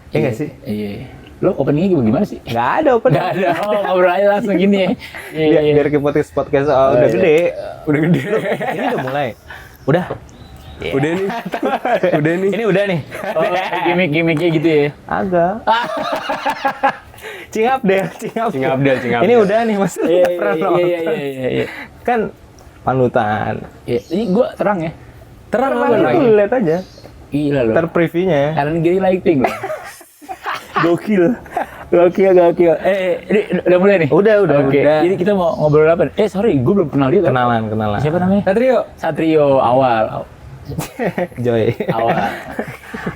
Iya nggak sih? Iya. Lo openingnya gimana sih? Nggak ada open. Nggak ada. Oh, ngobrol aja langsung gini ya. Biar ke podcast udah iya. gede. Udah gede. Ini udah mulai. Udah. Udah nih. Udah nih. Ini udah nih. Oh, gimmick-gimmicknya gitu ya. Agak. Cing Abdel. Cing Abdel. Ini udah nih Mas. Iya. Kan panutan. Iya, ini gua terang ya. Terang apa Lu lagi? lihat aja. Gila lo. Preview-nya. Kanan kiri lighting loh. Gokil. Ini udah mulai nih? Udah. Oke. Jadi kita mau ngobrol apa? Sorry, gue belum kenal dia. Kenalan. Siapa namanya? Satrio awal. Joy.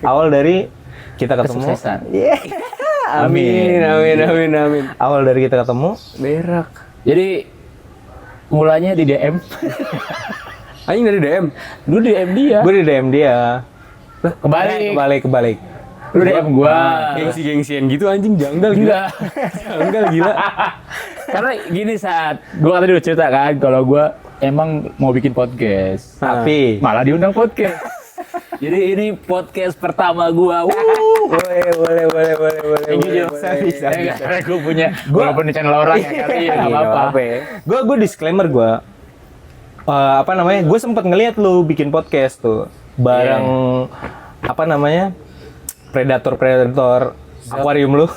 Awal dari kita ketemu. kesuksesan. Yeah. Amin. Awal dari kita ketemu. Berak. Jadi mulanya di DM. Anjing dari DM. Lu DM dia. Gue di DM dia. Kebalik. Lu DM gua. Gengsi-gengsian gitu anjing, janggal gila. Janggal gila. Karena gini saat gua tadi udah cerita kan kalau gua emang mau bikin podcast. Tapi Malah diundang podcast. Jadi ini podcast pertama gua. boleh. Thank you, Jo. Bisa. Karena gua punya walaupun di channel orang ya kali ya enggak apa-apa. Gue disclaimer gue. Gue sempet ngeliat lu bikin podcast tuh bareng predator akuarium lu.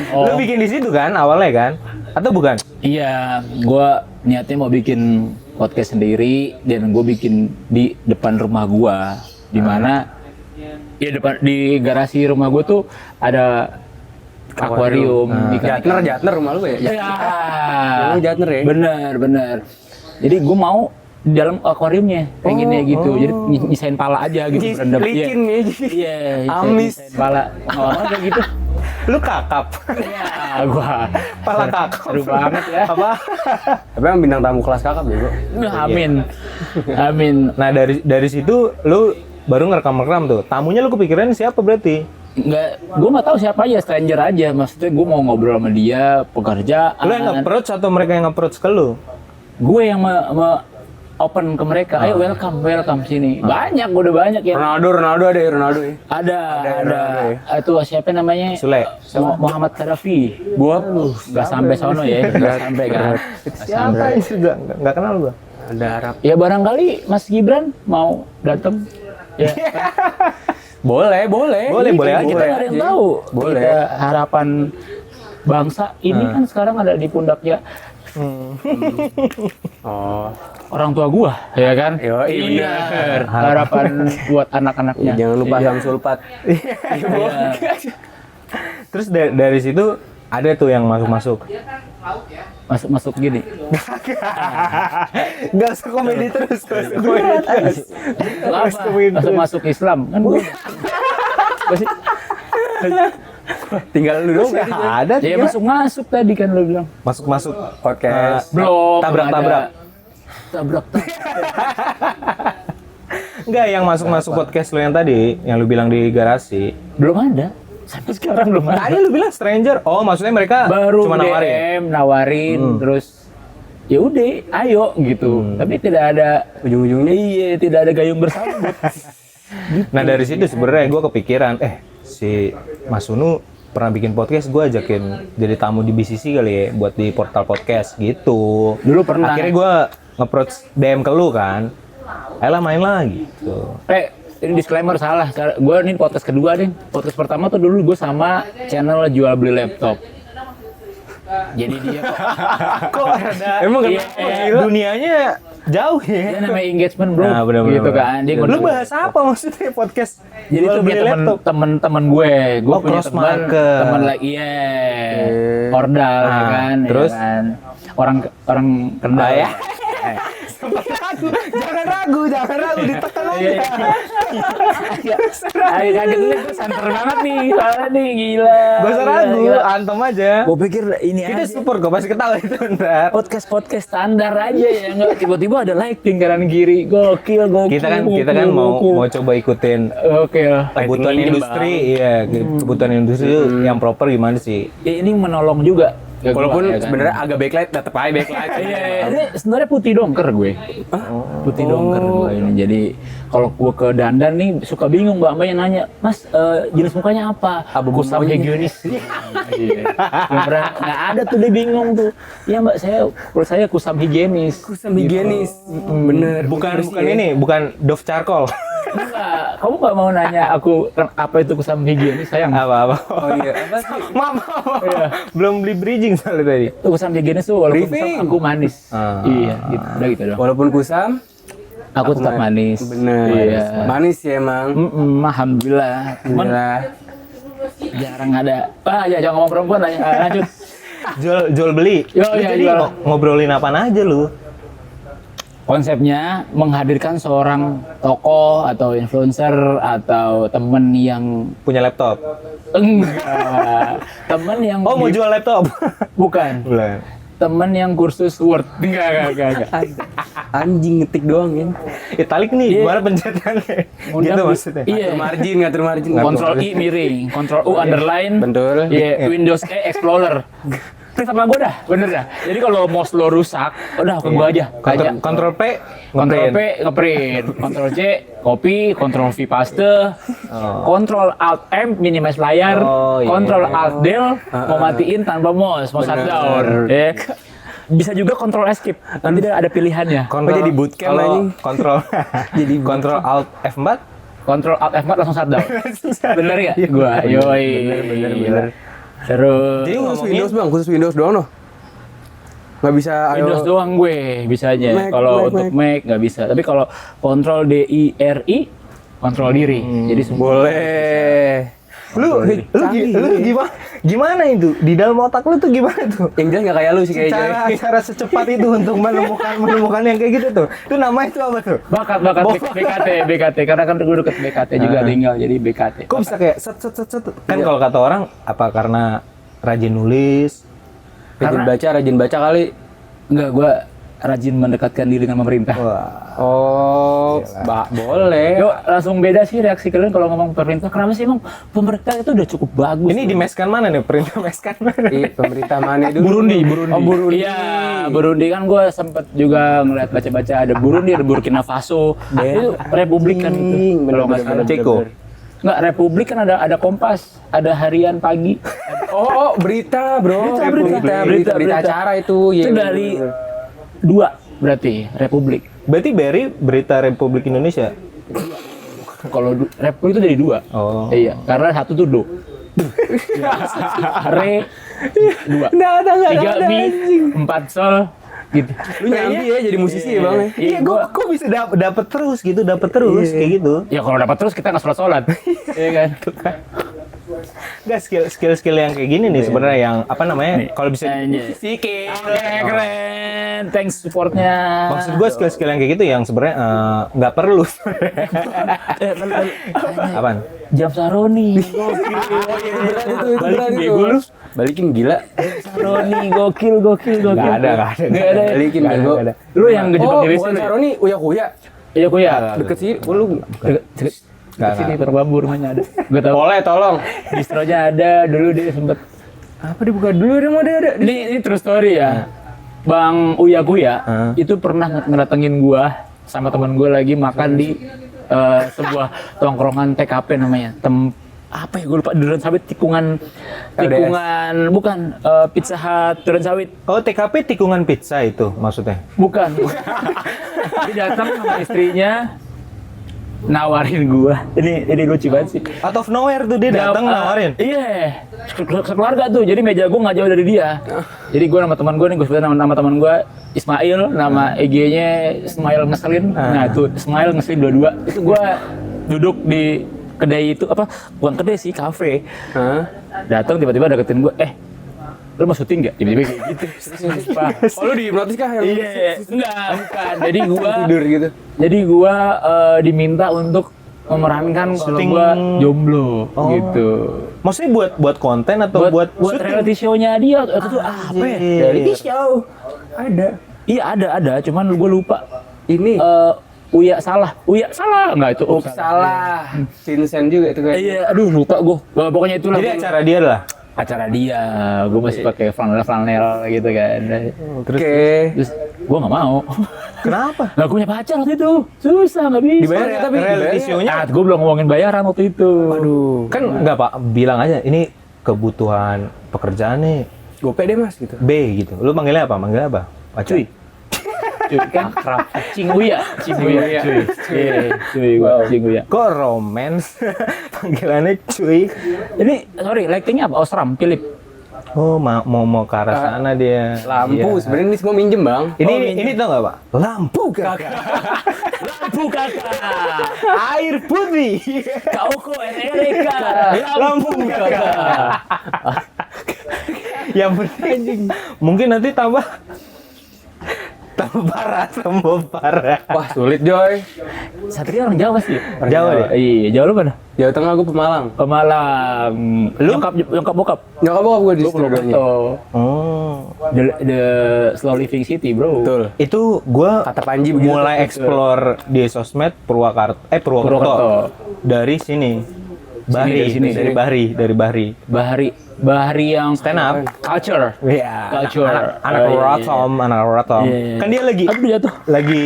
Lu bikin di situ kan awalnya kan? Atau bukan? Iya, gua niatnya mau bikin podcast sendiri dan gue bikin di depan rumah gua, di mana ya di garasi rumah gua tuh ada akuarium ikan. Jatner rumah lu ya? Ya. Lu Jatner ya? Bener. Jadi gue mau di dalam akuariumnya pengennya gitu. Jadi nyisain pala aja gitu berendam. Licin nih. Iya, Amis. nyisain pala. Awalnya kayak gitu. Lu kakap. Ya, gua Pala kakap. seru banget ya. Apa? Tapi emang bintang tamu kelas kakap ya, Bro. Amin. Nah, dari situ lu baru ngerekam tuh. Tamunya lu kepikiran siapa berarti? Gue nggak tahu siapa aja, stranger aja. Maksudnya gue mau ngobrol sama dia, pekerjaan. Lu yang nge-approach atau mereka yang nge-approach ke lu? Gue yang open ke mereka. Ayo welcome sini. Udah banyak ya. Ronaldo ada ya, Ronaldo ya. Ada. Itu siapa namanya? Sule. Muhammad Kadafi. Gua nggak sampai sono ya, nggak sampai kan. Siapa itu nggak kenal gua. Ada Arab. Ya barangkali Mas Gibran mau datang. Ya. Boleh aja. Kita nggak ada yang tahu. Boleh. Kita harapan bangsa ini kan sekarang ada di pundaknya orang tua gua, ya kan? Iya. Harapan buat anak-anaknya. Jangan lupa Samsul Pat. Terus dari situ ada tuh yang masuk. Masuk gini. Nggak usah komedi terus. Masuk Islam kan gua. Tinggal lu dong. Ada. Ya masuk tadi kan lu bilang. Masuk Podcast. Belum. tabrak. Enggak, yang masuk podcast lu yang tadi, yang lu bilang di garasi. Belum ada. Sampai sekarang belum ada. Tadi lu bilang stranger. Oh, maksudnya mereka Baru cuma nawarin terus ya udah, ayo gitu. Tapi tidak ada ujung-ujungnya. Iya, tidak ada gayung bersambut. Nah, dari situ sebenarnya gue kepikiran, si Mas Unu pernah bikin podcast, gue ajakin jadi tamu di BCC kali ya, buat di portal podcast gitu. Dulu pernah. Akhirnya gue nge-approach DM ke lu kan, ayolah main lagi gitu. Ini disclaimer salah. Gue ini podcast kedua nih. Podcast pertama tuh dulu gue sama channel jual beli laptop. Jadi dia Kok ada? Emang dunianya jauh ya? dia namanya engagement bro. Nah, bener, gitu kan. Dia Lu bahas apa maksudnya podcast? jadi Jual tuh beli punya temen-temen gue Oh, punya cross market. temen lagi Ordal ya kan. Terus? Ya kan? Orang Kendal ya. Jangan ragu ditekan aja. Ayo kaget nih, gue santer banget nih, soalnya nih gila. Gak usah ragu, antem aja. Gue pikir ini Kita aja. support kok, pasti ketawa itu ntar. Podcast standar aja ya, nggak tiba-tiba ada lighting kanan kiri, gokil. Kita kan mau coba ikutin Gokil. kebutuhan industri, iya kebutuhan industri itu yang proper gimana sih? Ya, ini menolong juga Ke gua, Walaupun ya kan? sebenarnya agak backlight, tetep aja backlight. Iya, ini sebenarnya putih dongker gue. Putih dongker gue ini. Jadi kalau gue ke dandan nih suka bingung mbak-mbaknya nanya, Mas jenis mukanya apa? Abu-abu Kusam monyet. higienis. Iya. Nggak ada tuh dia bingung tuh. Iya mbak, kalau saya kusam higienis. Kusam higienis. Bener. Bukan Bener sih bukan ya. ini, bukan Dove charcoal. Enggak, kamu nggak mau nanya aku apa itu kusam higienis sayang? Apa-apa. Oh iya, apa sih? Maaf. Iya. Belum beli bridging soalnya tadi. Itu kusam higienis tuh walaupun Briefing. kusam aku manis. Ah. Iya, gitu. Udah gitu doang. Walaupun kusam, Aku tetap manis. bener. Iya. Manis ya emang. Alhamdulillah. Cuman Alhamdulillah. jarang ada. Ya jangan ngomong perempuan lah. Lanjut. Jual beli. Yo, Lu iya, jadi jual. ngobrolin apaan aja lu? Konsepnya menghadirkan seorang tokoh atau influencer atau temen yang Punya laptop. enggak, temen yang Oh, mau jual laptop? bukan, Bulan. temen yang kursus Word. Enggak. Anjing ngetik doang ya. Italik nih, Iya. gimana pencetannya? Gitu maksudnya. Iya. Ngatur margin. Control I miring, Control U underline. Betul. Iya, Windows E Explorer. Klik sama gue dah, bener dah. Jadi kalau mouse lo rusak, udah ke gue aja. Kontrol P, Kontrol ngeprint. P ngeprint, Kontrol C copy, Kontrol V paste, Kontrol Alt M minimize layar, Oh, iya. Kontrol Alt Del mau matiin tanpa mouse, mau shutdown. Ya. Bisa juga Kontrol Escape, nanti ada pilihannya. Kontrol, jadi bootcamp kalau anjing. Kontrol. Jadi kontrol Alt F4. Kontrol Alt F4 langsung shutdown. Bener ya? Gua, yoi. Bener. Terus Jadi khusus Windows bang, khusus Windows doang loh. Nggak bisa Windows doang gue bisanya. Mac, Kalau Mac, untuk Mac nggak bisa. Tapi kalau Kontrol DIRI kontrol diri. Jadi semua boleh. Lu gimana itu? Di dalam otak lu tuh gimana tuh? Yang jelas nggak kayak lu sih kayaknya. Cara secepat itu untuk menemukan yang kayak gitu tuh. Itu namanya itu apa tuh? bakat BKT karena kan gue deket BKT juga tinggal jadi BKT. Kok bisa kayak set. Kan kalau kata orang apa karena rajin nulis? Rajin baca kali. Enggak, gue rajin mendekatkan diri dengan pemerintah. Wah. Oh, boleh. Yuk langsung beda sih reaksi kalian kalau ngomong pemerintah. Kenapa sih emang pemerintah itu udah cukup bagus? Ini di meskan mana nih? Perintah meskan mana? Pemerintah mana dulu? Burundi. Oh, Burundi. Iya, Burundi kan gue sempet juga ngeliat baca-baca ada Burundi, ada Burkina Faso. Itu republik kan itu. Kalau nggak salah. Ceko. Nggak, republik kan ada Kompas, ada Harian Pagi. Oh, berita, bro. Berita acara itu. Itu Iya, dari bener. 2 berarti republik. Berarti BRI berita Republik Indonesia. Kalau republik itu dari 2. Oh. Iya, karena satu tuh do. Re 2. Nggak ada 3 mi, 4 sol gitu. Lu nyambi ya jadi musisi ya, Bang. Iya, kok bisa dapet terus kayak gitu. Ya kalau dapat terus kita nggak sholat. Iya kan? Nggak skill yang kayak gini nih sebenarnya yang apa namanya? Kalau bisa Oke, keren. Thanks supportnya. maksud gue skill yang kayak gitu yang sebenarnya nggak perlu. Apaan? Jam Saroni. Balikin bego lu. Balikin gila. Saroni gokil. Nggak ada. Nggak ada. Balikin Nggak ada, bego. nggak ada. Lu yang ngejebak Oh, diri bukan sendiri. Saroni, Uya. Iya, gue ya. Deket sih, lu. Deket sini Perbambu rumahnya ada. Gue tahu. Boleh, tolong. Distronya ada. Dulu dia sempet. Apa dibuka dulu ada. Ini true story ya. Bang Uya itu pernah ngedatengin gua sama teman gua lagi makan di sebuah tongkrongan TKP namanya. Apa ya gue lupa, Duren Sawit tikungan bukan Pizza Hut Duren Sawit. Oh, TKP tikungan pizza itu maksudnya? Bukan. Dia datang sama istrinya nawarin gua. Ini lucu banget sih. Out of nowhere tuh dia datang nawarin. Iya, sekeluarga tuh. Jadi meja gua nggak jauh dari dia. Jadi gua sama teman gua nih, gua sebut nama teman gua Ismail, nama IG-nya Ismail Ngeselin. Nah, itu Ismail Ngeselin 22. Itu gua duduk di kedai itu bukan kedai sih, kafe. Datang tiba-tiba deketin gua, lu mau syuting nggak? Tiba-tiba kayak gitu. Sumpah. Oh, lu dihipnotis kah yang Iya, enggak, bukan. Jadi gua tidur gitu? Jadi gua diminta untuk memerankan kalau Syuting. gua jomblo gitu. Maksudnya buat konten atau buat syuting? reality show-nya dia itu tuh apa ya? Reality show. Ada. Iya ada, cuman gua lupa. Ini Uya salah enggak itu? salah. Vincent juga itu kan. Iya, aduh lupa gua. Pokoknya itulah. Jadi acara dia lah. acara dia, gue masih pakai flanel gitu kan. Terus gue nggak mau. Kenapa? Nggak punya pacar waktu itu, susah nggak bisa. Dibayar ya, tapi reality show-nya gue belum ngomongin bayaran waktu itu. Aduh. kan nggak Pak, bilang aja ini kebutuhan pekerjaan nih Gope deh mas gitu. B gitu. Lu manggilnya apa? Manggilnya apa? Pacar. Cuy kan akrab. Cinguya. Cuy. Iya, cuy gua Cinguya. Kok romance? Panggilannya cuy. Ini sorry, lightingnya apa? Osram, Philip. Oh, mau ke arah sana dia. Lampu, Iya. sebenarnya ini semua minjem bang. Ini tau nggak Pak? Lampu kakak. Lampu kakak. Air putih. Kau kok Erika. Lampu kakak. Yang penting mungkin nanti tambah parah. Wah sulit Joy. Satria orang Jawa sih. Jawa ya? Iya, Jawa lu mana? Jawa Tengah gue Pemalang. Pemalang. Lu? Nyokap bokap. Nyokap bokap gue di Gue studio. Oh. The slow living city, bro. Betul. Itu gua Kata Panji begitu. mulai explore di sosmed Purwokerto. Purwokerto. Dari sini. Bahri, dari sini. dari Bahri. Bahari yang Stand up. culture. Iya. Culture. Anak Rotom. Iya. Kan dia Aduh jatuh. lagi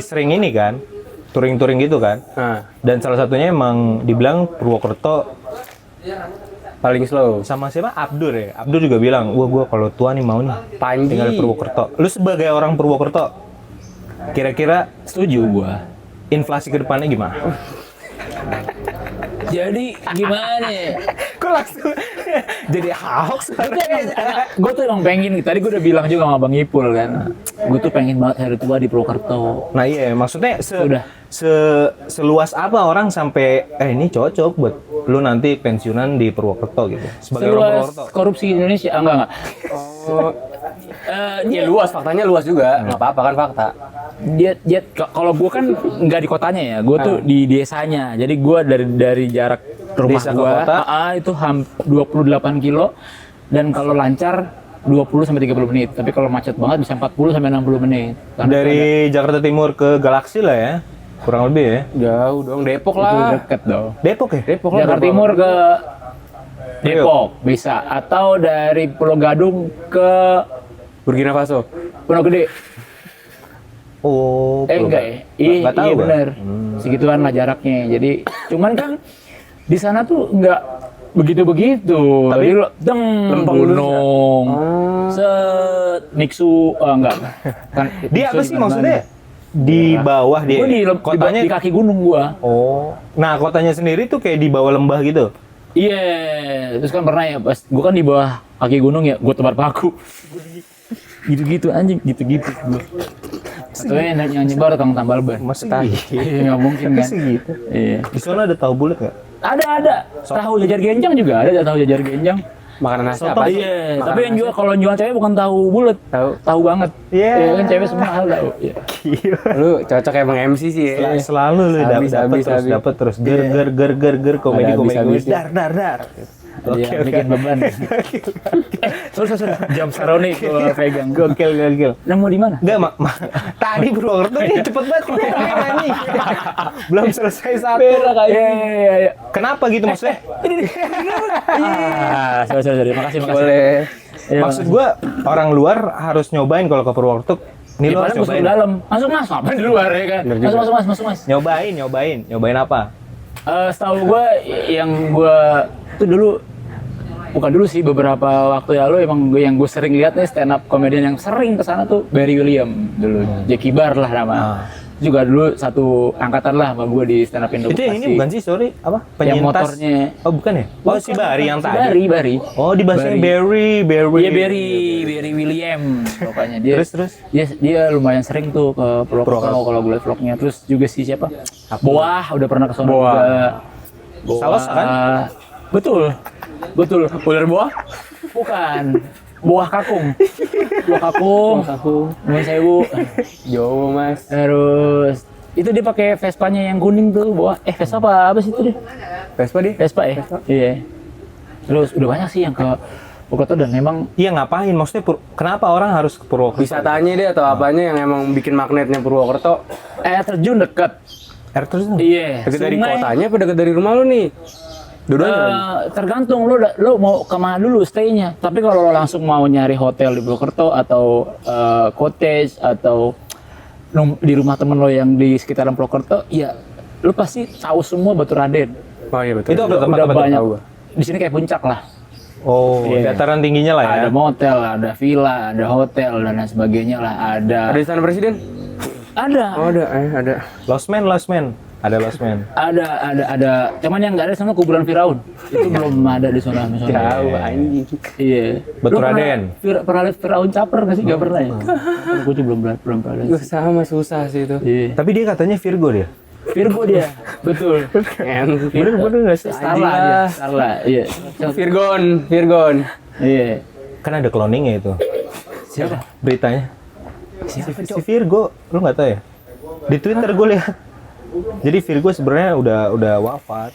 sering ini kan, touring gitu kan. Nah, Dan salah satunya emang dibilang Purwokerto paling slow. sama siapa? Abdur ya. Abdur juga bilang, wah gua kalau tua nih mau nih Panji. tinggal di Purwokerto. Lu sebagai orang Purwokerto, kira-kira Setuju gua. inflasi ke depannya gimana? Jadi gimana ya? Kok langsung jadi hoax? Gue tuh emang pengen, tadi gue udah bilang juga sama Bang Ipul kan. Gue tuh pengen banget hari tua di Purwokerto. Nah iya, maksudnya Udah. seluas apa orang sampai ini cocok buat lu nanti pensiunan di Purwokerto gitu. Sebagai orang Seluas Purwokerto. korupsi di Indonesia, enggak. Oh, ya luas, faktanya luas juga. Nggak apa-apa kan fakta. Dia kalau gue kan nggak di kotanya ya, gue tuh di desanya. Jadi gue dari jarak rumah Desa ke gue kota? itu 28 kilo, dan kalau lancar 20 sampai 30 menit. Tapi kalau macet banget bisa 40 sampai 60 menit. Karena Dari Jakarta Timur ke Galaksi lah ya. Kurang lebih ya. Jauh dong, Depok itu lah. deket dong. Depok ya? Depok lah. Jakarta Timur ke Depok bisa, atau dari Pulau Gadung ke Burkina Faso. Pondok Gede. Oh, Enggak ya? Iya, Nggak tahu iya gua. bener. Segituan lah jaraknya. Jadi, cuman kan di sana tuh nggak begitu-begitu. Tapi Jadi lo deng lempeng gunung, set Niksu, enggak. Kan Dia apa sih maksudnya? Di bawah dia. Gue Kotanya di kaki gunung gua. Oh. Nah, kotanya sendiri tuh kayak di bawah lembah gitu. Iya, terus kan pernah ya pas gua kan di bawah kaki gunung ya, gua tebar paku. Gitu-gitu anjing, gitu-gitu gua. Atau yang nyebar tukang tambal ban. Masa Iya, gitu? nggak mungkin kan. Segitu. Iya. Di sana ada tahu bulat nggak? Ada. Tahu jajar genjang juga ada tahu jajar genjang. Makanan nasi Soto, apa? Iya, Makanan tapi yang nasi. jual kalau jual cewek bukan tahu bulat. Tahu. Banget. Iya. Iya kan cewek semua hal tahu. Iya. Gila. Lu cocok emang MC sih ya. Selalu lu dapat terus ger komedi habis. dar. Dia bikin beban. Terus jam saroni gua pegang. Gokil. Yang mau di mana? Enggak, tadi Purwokerto nih cepet banget nih. Belum selesai satu. Iya. Kenapa gitu maksudnya? Sorry. Makasih. Boleh. Iya, Maksud gua orang luar harus nyobain kalau ke Purwokerto. Ini Ini lu harus masuk nyobain. ke dalam. Masuk mas, apa di luar ya kan? Bener juga. Masuk mas. Nyobain apa? Setahu gue yang gue tuh bukan dulu sih, beberapa waktu lalu emang yang gue sering lihat nih stand up comedian yang sering kesana tuh Barry William dulu, Jackie Bar lah nama. Juga dulu satu angkatan lah sama gue di stand up Indo. Itu yang ini bukan sih, sorry, apa? Yang Penyintas. motornya. Oh, bukan ya? Oh, si Bari yang Si tadi. Bari. Oh, dibahasnya Barry. Iya Barry William pokoknya dia. Terus? Dia lumayan sering tuh ke Purwokerto kalau gue liat vlognya. Terus juga si siapa? Boah udah pernah ke sana juga. Boah. Salos kan? Betul. Ular boah? Bukan. Buah kakung. Nuwun sewu. Jowo mas. Terus itu dia pakai Vespanya yang kuning tuh, Boah. Vespa apa sih itu dia? Vespa dia? Vespa ya? Iya. Terus udah banyak sih yang ke Purwokerto dan memang Iya, ngapain? Maksudnya kenapa orang harus ke Purwokerto? Wisatanya deh atau apanya yang emang bikin magnetnya Purwokerto? air terjun dekat. Air terus. Iya. Dekat dari sungai. kotanya apa dekat dari rumah lu nih? Tergantung lo mau kemana dulu stay-nya. Tapi kalau lo langsung mau nyari hotel di Purwokerto atau cottage atau di rumah temen lo yang di sekitaran Purwokerto, ya lo pasti tahu semua Baturaden. Oh iya betul. Itu apa tempat Udah banyak. tahu gua. Di sini kayak puncak lah. Oh, Iya. dataran tingginya lah ya. Ada motel, ada villa, ada hotel dan lain sebagainya lah. Ada istana presiden? Ada. Oh ada. Lost Man. Ada Lost Man. Ada. Cuman yang nggak ada sama kuburan Firaun. Itu belum ada di sana. Tahu anjing. Iya. Baturaden. Pernah lihat Firaun caper nggak sih? Nggak pernah ya? Gue juga belum pernah lihat. Sama susah sih itu. Iya. Tapi dia katanya Virgo dia. Virgo dia, betul. Bener nggak sih? Starla, iya. Virgon. Iya. Kan ada cloningnya itu. Siapa? Beritanya. Si Virgo, lu nggak tahu ya? Di Twitter gue lihat. Jadi Virgo sebenarnya udah wafat.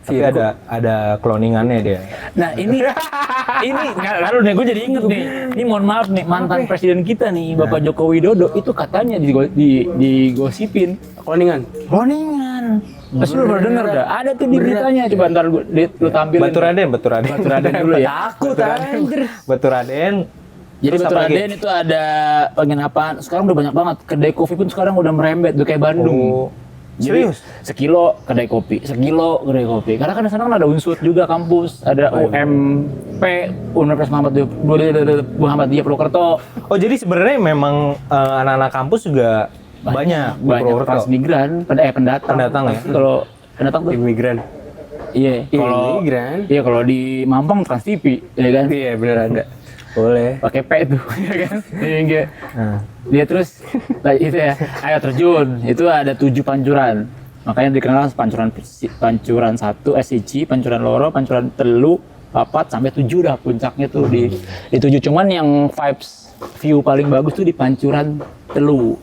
Tapi ada cloningannya dia. Nah ini lalu nih gue jadi inget nih. Ini mohon maaf nih mantan presiden kita nih Bapak Joko Widodo itu katanya digosipin Cloningan. Pasti lu pernah denger dah. Ada tuh di beritanya. Coba ntar lu tampilin. Baturaden Dulu ya. Takut anjir. Baturaden. Jadi Terus apa Baturaden itu ada penginapan. Sekarang udah banyak banget. Kedai kopi pun sekarang udah merembet udah kayak Bandung. Oh, Jadi, serius? sekilo kedai kopi. Karena kan di sana kan ada Unsud juga kampus, ada UMP, Universitas Muhammadiyah Purwokerto. Oh jadi sebenarnya memang anak-anak kampus juga banyak di Purwokerto. Transmigran, pendatang. Pendatang ya? Kalau pendatang tuh. Imigran. Iya. Kalau Imigran. iya kalau di Mampang Trans TV, ya kan? Iya bener ada. Boleh. Pakai P tuh, ya kan? Iya. Nah, Dia terus itu ya, air terjun itu ada 7 pancuran, makanya dikenal pancuran 1 SIC, pancuran loro, pancuran telu, papat sampai 7 dah puncaknya tuh di 7. Cuman yang vibes view paling bagus tuh di pancuran telu.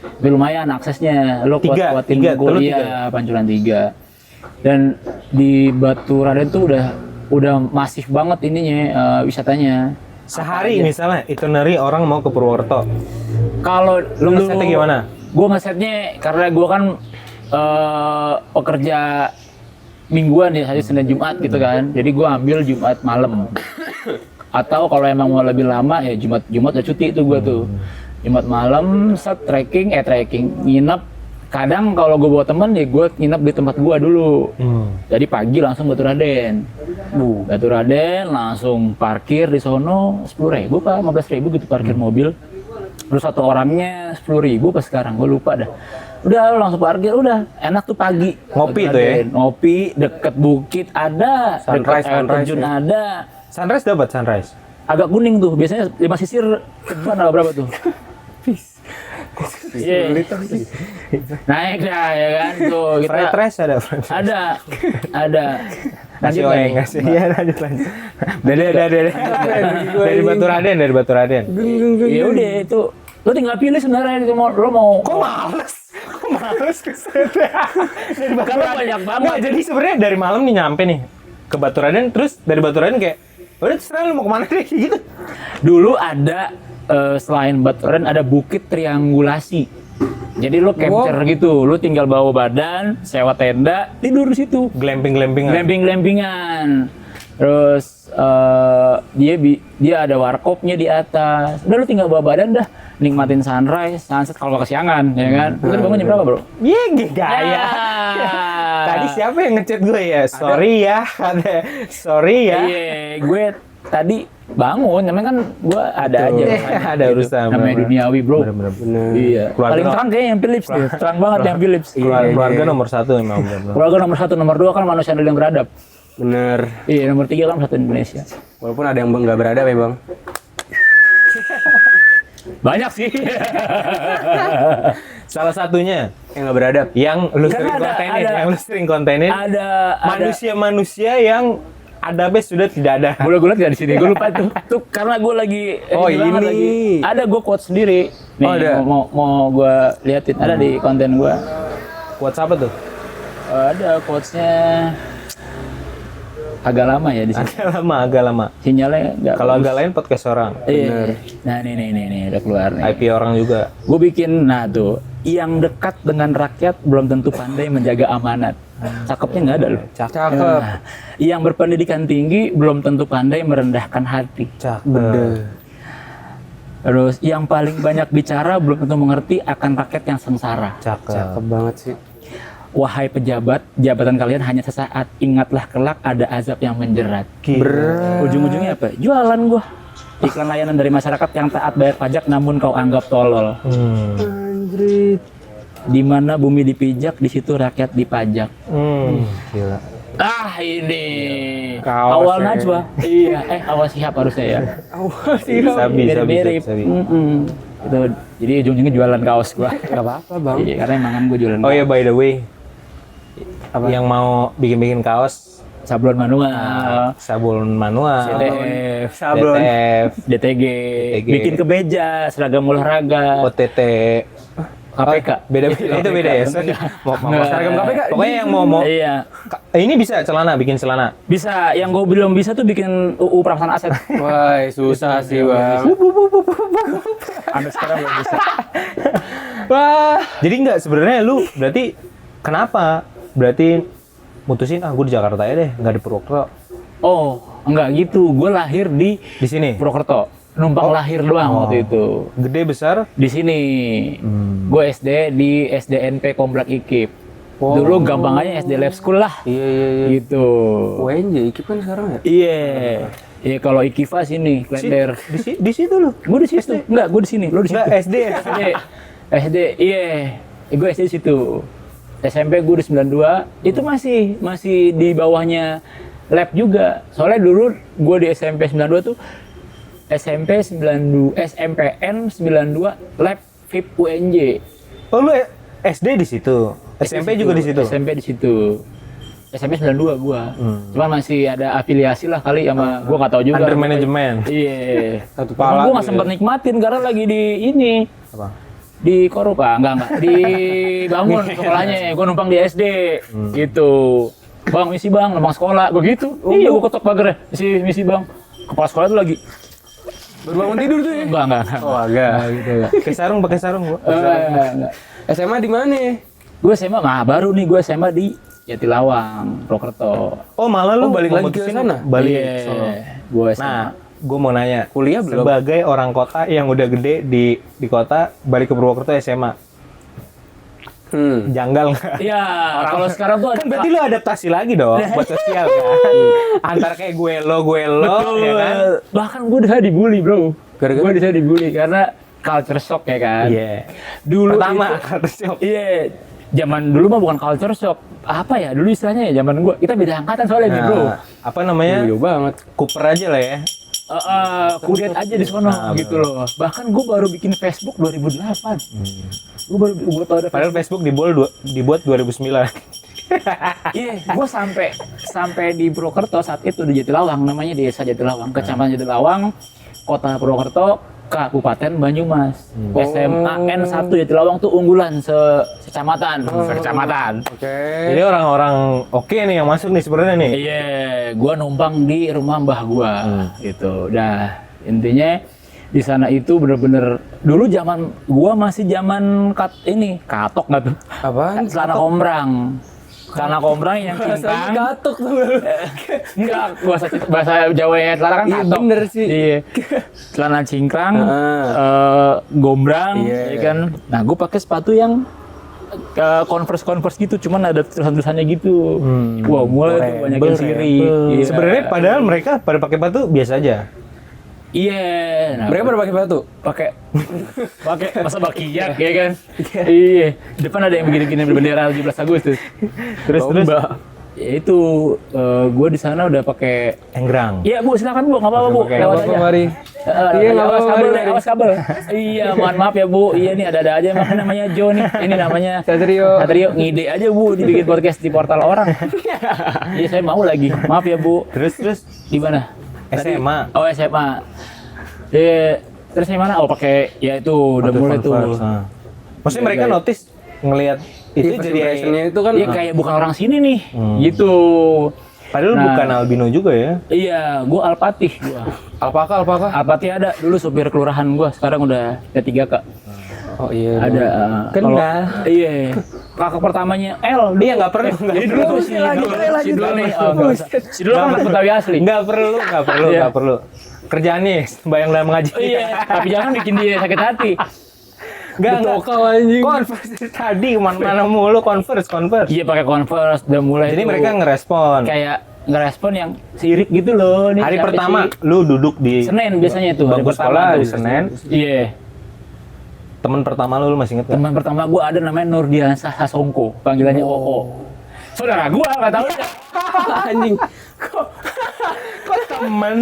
Tapi lumayan aksesnya, lo kuatin telu ya pancuran 3. Dan di Baturaden tuh udah masif banget ininya wisatanya. sehari misalnya itinerary orang mau ke Purwokerto. Kalau Lu ngesetnya gimana? Gue ngesetnya karena gue kan pekerja mingguan ya, hari Senin Jumat gitu kan. Jadi gue ambil Jumat malam. Atau kalau emang mau lebih lama ya Jumat udah cuti itu gue tuh. Jumat malam trekking nginep. Kadang kalau gue bawa temen ya gue nginep di tempat gue dulu. Jadi pagi langsung Baturaden. Baturaden langsung parkir di sono 10.000 Pak, 15.000 gitu parkir mobil. Terus satu orangnya 10.000 pas sekarang, gue lupa dah. Udah langsung parkir, udah enak tuh pagi. Ngopi tuh ya? Ngopi deket bukit ada, deket air terjun ya? ada. Sunrise dapat sunrise. Agak kuning tuh, biasanya 5 sisir mana berapa tuh? Iya. Naik dah ya kan tuh kita. Fried rice ada. Ada. Nasi goreng nggak sih? Iya lanjut. Dari Baturaden. Ya udah itu lo tinggal pilih sebenarnya lo mau. Kok males kesetnya. Karena banyak banget. Nggak, jadi sebenarnya dari malam nih nyampe nih ke Baturaden, terus dari Baturaden kayak udah terserah lu mau kemana deh gitu. Dulu ada selain Baturaden ada Bukit Triangulasi. Jadi lo capture gitu, lo tinggal bawa badan, sewa tenda, tidur di situ. Glamping-glampingan. Terus dia ada warkopnya di atas. Udah lo tinggal bawa badan dah, nikmatin sunrise, sunset kalau kesiangan, ya kan? Lu bangun jam berapa, Bro? Iya, gaya. Tadi siapa yang ngechat gue ya? Sorry ya. Iya, gue tadi bangun, namanya kan gue ada aja. Ada urusan. Namanya duniawi, Bro. Bener. Iya. Keluarga Paling terang kayaknya yang Philips nih. Terang banget yang Philips. Keluarga nomor 1 memang benar. Keluarga nomor 1, nomor 2 kan manusia yang beradab. Bener. Iya, nomor 3 kan satu Indonesia. Walaupun ada yang nggak beradab ya bang. Banyak sih. Salah satunya Yang nggak beradab. yang lu Karena sering kontenin, Ada manusia-manusia yang adabnya sudah tidak ada. Boleh gue lihat nggak di sini? Gue lupa tuh. Tuh karena gue lagi banget ini. lagi. Ada gue quote sendiri. Nih, ada. mau gue liatin. Ada di konten gue. Quotes apa tuh? Ada quotesnya agak lama ya di sini. Agak lama. Sinyalnya nggak. Kalau agak lain podcast orang. Iya. Nah nih udah keluar nih. IP orang juga. Gue bikin, nah tuh, yang dekat dengan rakyat belum tentu pandai menjaga amanat. Cakepnya nggak ada loh. Cakep. Nah, yang berpendidikan tinggi belum tentu pandai merendahkan hati. Cakep. Terus yang paling banyak bicara belum tentu mengerti akan rakyat yang sengsara. Cakep banget sih. Wahai pejabat, jabatan kalian hanya sesaat. Ingatlah kelak ada azab yang menjerat. Ujung-ujungnya apa? Jualan gua. Iklan layanan dari masyarakat yang taat bayar pajak namun kau anggap tolol. Anjrit. Di mana bumi dipijak, di situ rakyat dipajak. Gila. Ah ini Kaos, awal ya. Najwa. Iya, awal Sihab harusnya ya. Awal sih. Mirip-mirip. Sabi. Itu jadi ujung-ujungnya jualan kaos gua. Gak apa-apa bang. Iya, karena emang kan gua jualan. Oh ya, by the way, Apa? yang mau bikin kaos, sablon manual, sabun manual, CTF, Sablon. DTF, DTG, DTG. bikin kemeja, seragam olahraga, OTT, KPK. Beda-beda, itu beda ya. Sorry. Mau Seragam KPK. Pokoknya yang mau Iya, ini bisa celana, bikin celana. bisa. Yang gue belum bisa tuh bikin UU perampasan aset. Wah, susah sih bang. Sampai sekarang belum bisa. Wah, jadi nggak sebenarnya lu berarti kenapa? Berarti mutusin gue di Jakarta ya deh, nggak di Purwokerto. Oh, enggak gitu. Gue lahir di Di sini. Purwokerto. Numpang lahir doang waktu itu. Gede besar. Di sini. Gue SD di SDNP Komplek IKIP. Dulu gampangnya SD Lab School lah. Iya. Gitu. UNJ, Ikip kan sekarang ya? Iya. Iya kalau Ikifa sini, Klender. Di situ lu. Gue di situ. Enggak, gue di sini. Lo di situ. Enggak SD. SD, iya. Gue SD di situ. SMP gue di 92. Itu masih di bawahnya lab juga. Soalnya dulu gue di SMP 92 tuh SMP 92, SMPN 92 lab VIP UNJ. Oh lu SD di situ. SMP juga di situ. SMP di situ. SMP 92 gua. Cuman masih ada afiliasi lah kali sama gua nggak tahu juga. Under manajemen. Iya. Satu Cuman pala gua nggak tuh sempet nikmatin karena lagi di ini. Apa? Di korup enggak. Dibangun sekolahnya. Gua numpang di SD. Gitu. Bang, misi bang, numpang sekolah. Gua gitu. Iya, gua ketok pagarnya. Misi bang. Kepala sekolah tuh lagi. Baru bangun tidur tuh ya? Enggak. Oh agak. Gitu. Pakai sarung gua. Enggak. SMA di mana? Gue SMA, baru nih gue SMA di Jatilawang, Purwokerto. Oh malah lu balik lagi memutusin ke sana? Balik. Iya, Sono. gue SMA. Nah, gue mau nanya, Kuliah belum? sebagai orang kota yang udah gede di kota, balik ke Purwokerto SMA, janggal nggak? Iya, kalau sekarang tuh ada Kan berarti lu adaptasi lagi dong buat sosial kan? Antara kayak gue lo, betul, ya kan? bahkan gue udah dibully bro. Gara-gara? Gue udah dibully karena culture shock ya kan. Iya. Dulu Pertama, itu, iya, zaman dulu mah bukan culture shock. Apa ya dulu istilahnya ya zaman gue. Kita beda angkatan soalnya nih bro. apa namanya? Jauh banget. Cooper aja lah ya. Kudet aja di sono gitu loh. Bahkan gue baru bikin Facebook 2008. Gue tau ada Padahal Facebook dibuat 2009. Iya, gue sampai di Purwokerto saat itu di Jatilawang, namanya Desa Jatilawang, Kecamatan Jatilawang, Kota Purwokerto, Kabupaten Banyumas. SMA N1 Jatilawang tuh unggulan sekecamatan. Oke. Jadi orang-orang oke nih yang masuk nih sebenarnya nih. Iya, gue numpang di rumah mbah gue, gitu. Dah, intinya di sana itu bener-bener dulu zaman gue masih zaman katok nggak tuh? Apaan? Celana kombrang. Celana kombrang yang Bahasanya cingkrang. katuk tuh. Enggak, bahasa Jawanya celana kan Iya, katok. bener sih. Iya. Celana cingkrang, gombrang, Iya. ya kan. Nah, gue pakai sepatu yang Converse gitu, cuman ada tulisan-tulisannya gitu. Wow, mulai tuh banyak yang siri. Iya. Sebenarnya padahal mereka pada pakai sepatu biasa aja. Iya. Nah, Mereka pada pakai batu. pakai masa bakiak ya kan. Iya. Depan ada yang begini-gini bendera 17 Agustus. Terus Lomba. ya itu gue di sana udah pakai. Enggrang. Iya bu, silakan bu, nggak apa-apa bu, Pakai lewat Apa aja. mari? Iya, nggak awas apa-apa, kabel, mari. awas kabel. Iya, mohon maaf ya bu. Iya nih ada aja, namanya Jo nih. Ini namanya Satrio. ngide aja bu, dibikin podcast di portal orang. Iya saya mau lagi. Maaf ya bu. Terus Di mana? SMA. Oh SMA. Terus gimana? Oh pakai ya itu udah mulai tuh. Maksudnya mereka notice ngelihat itu Iya, jadi impressionnya itu kan Iya kayak bukan orang sini nih, gitu. padahal Nah. bukan albino juga ya. Iya, gua Alpatih. alpaka. Alpatih ada dulu supir kelurahan gua, sekarang udah P3K. Oh iya. Ada. Kenal. Iya. kakak pertamanya L. Dia nggak perlu. Jadi dulu tuh si Dul nih. Si Dul kan anak Betawi asli. Nggak perlu. Kerjaannya bayang dalam ngaji. Iya, tapi jangan bikin dia sakit hati. Nggak. Converse tadi mana mulu converse. Iya pakai Converse udah mulai. Jadi tuh mereka ngerespon. kayak ngerespon yang sirik gitu loh. Nih, Hari siapa pertama sih? lu duduk di Senin biasanya tuh. Hari bangku pertama sekolah tuh. di Senin. Iya. Temen pertama lu masih inget gak? Teman pertama gue ada namanya Nurdiansyah Sasongko, panggilannya Oo. Saudara gue nggak tahu ya. Anjing. Kok temen?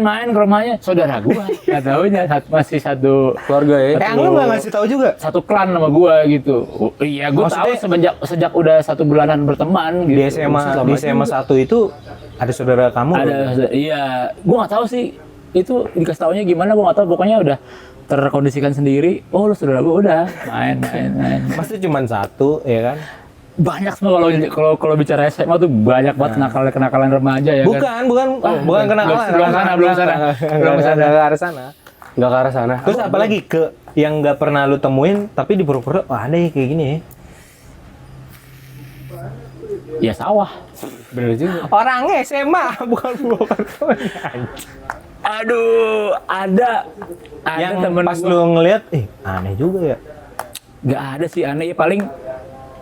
Main ke rumahnya saudara gue, nggak taunya masih satu Keluarga ya. Lu nggak ngasih tahu juga? satu klan sama gue gitu. Oh, iya gue tahu Maksudnya- sejak udah 1 bulanan berteman gitu. Di SMA 1 itu ada saudara kamu? Iya, gue nggak tahu sih itu dikasih taunya gimana, gue nggak tahu, pokoknya udah terkondisikan sendiri. Oh lu saudara gue, udah main. Maksudnya cuma 1 ya kan? Banyak semua kalau bicara SMA tuh banyak banget kenakalan remaja ya kan. Bukan kenakalan. Belum sana. Nggak ke arah sana. Nggak ke arah sana. Terus apalagi ke yang nggak pernah lu temuin tapi di Purwokerto, wah ada ya kayak gini ya. Ya sawah. Bener juga. Orangnya SMA bukan Purwokerto. Aduh, ada Yang temen pas gua. lu ngeliat, aneh juga ya. Nggak ada sih aneh ya, paling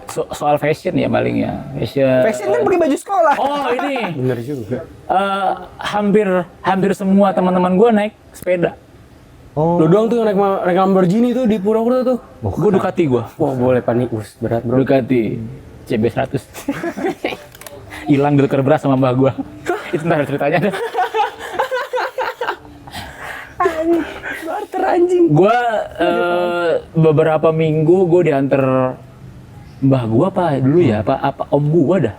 soal fashion ya paling ya. Fashion kan pakai baju sekolah. Oh ini Bener juga. hampir semua teman-teman gue naik sepeda. Oh. Lu doang tuh yang naik Lamborghini tuh di Purwokerto tuh. Gue Ducati gue. Wah boleh panik, berat bro. Ducati CB 100. Hilang di tukar beras sama mbah gue. Itu ntar ceritanya deh. Barter anjing. Gue beberapa minggu gue diantar mbah gue apa dulu ya, apa om gue dah.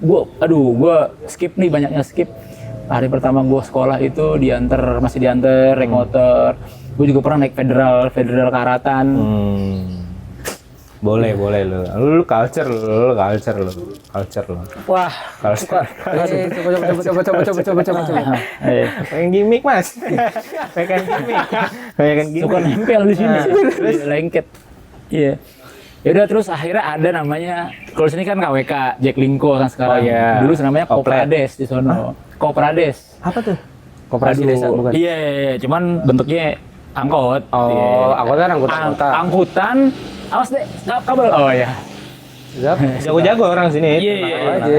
Gue skip nih, banyaknya skip. Hari pertama gue sekolah itu masih diantar naik motor. Gue juga pernah naik federal karatan. Boleh lu culture lu. Wah, Culture. Coba. Pengen gimmick mas. Pengen gimmick. suka nempel di sini. Lengket. Iya. Yaudah terus akhirnya ada namanya, kalau sini kan KWK, Jack Linko kan sekarang. Oh, iya. Dulu namanya Koplet. Koprades di sono. Koprades. Apa tuh? Koperasi Aduh, desa bukan? Iya, cuman bentuknya angkot. Oh, Iya. angkutan kota. Angkutan. Awas deh, kabel. Oh ya. Jago-jago orang sini. Iya. Aja.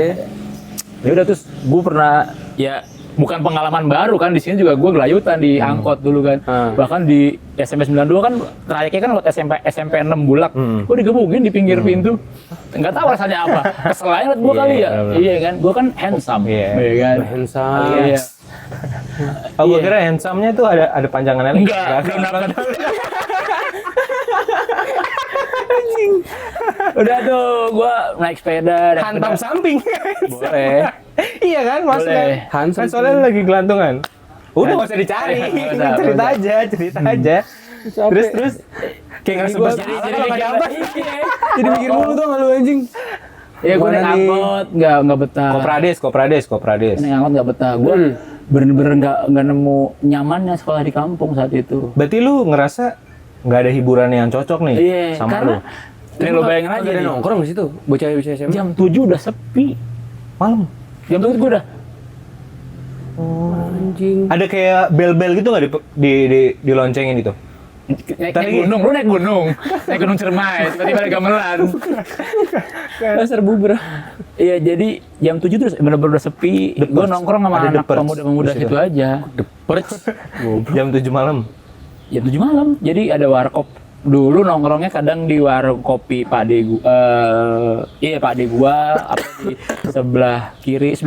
Ya udah terus gue pernah ya bukan pengalaman baru kan, di sini juga gue gelayutan di angkot dulu kan. Bahkan di SMP 92 kan trayeknya kan lewat SMP 6 Bulak. Gue digebukin di pinggir pintu. Enggak tahu rasanya apa. Kesel aja liat gue kali ya. Iya kan, gue kan handsome. Iya kan. Handsome. Iya. Oh, gue kira handsome-nya tuh ada panjangannya. Enggak, belum dapat. Udah tuh, gue naik sepeda. Hantam samping. Boleh. Iya kan, mas Boleh. kan? Kan soalnya lu lagi gelantungan. Udah nggak usah dicari, Nggak usah, cerita aja. Terus kayak nggak sebut Jadi mikir apa? Jadi mikir mulu tuh lu anjing. Ya gue naik angkot, nggak betah. Koprades. Naik angkot nggak betah. Gue bener-bener nggak nemu nyamannya sekolah di kampung saat itu. Berarti lu ngerasa nggak ada hiburan yang cocok nih Iya, sama karena lu? lo bayangin aja Ada nih, nongkrong di situ. Bocah-bocah SMA. jam 7 udah sepi. Malam. Jam 7 gue udah. Anjing. Ada kayak bel-bel gitu nggak di loncengin gitu? Naik gunung, lu naik gunung Cermai, tiba-tiba ada gamelan. Dasar bubra. Iya, jadi jam 7 terus bener-bener udah sepi. Gue nongkrong sama Ada anak Depers pemuda-pemuda di situ. situ aja. Jam 7 malam. Jam 7 malam, jadi ada warkop. Dulu nongkrongnya kadang di warung kopi Pak De gua. Iya Pak De gua, apa di sebelah kiri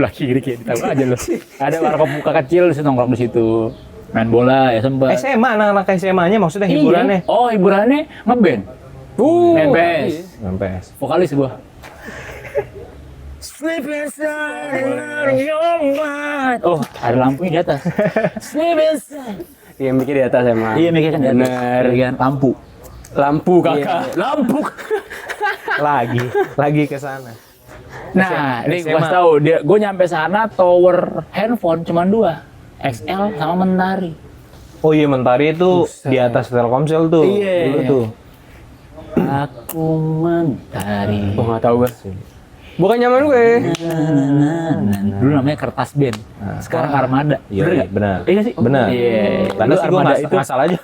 kayak ditahu aja loh. Ada warkop muka kecil, di situ nongkrong di situ. Main bola ya sempet. SMA, anak-anak SMA-nya maksudnya hiburannya. Iya. Oh, hiburannya ngeband. Main PS. PS. Vokalis gua. Sleep inside your mind. Oh, ada lampunya di atas. Sleep inside. Iya mikir di atas emang. Iya, mikirnya kan di atas. Bener. Iya kan, lampu. Lampu kakak. Lampu. lagi ke sana. Nah, ini SMA. gue kasih tahu, gue nyampe sana tower handphone cuma 2. XL sama Mentari. Oh iya, Mentari itu di atas Telkomsel tuh. Iya. Dulu tuh. Aku mentari. Oh, nggak tahu gue. Bukan nyaman gue. Dulu namanya Kertas Band. Sekarang Armada. Iya, Bener nggak? benar. Iya nggak sih? Benar. Iya. Karena Dulu sih gue Armada itu. ngasal aja.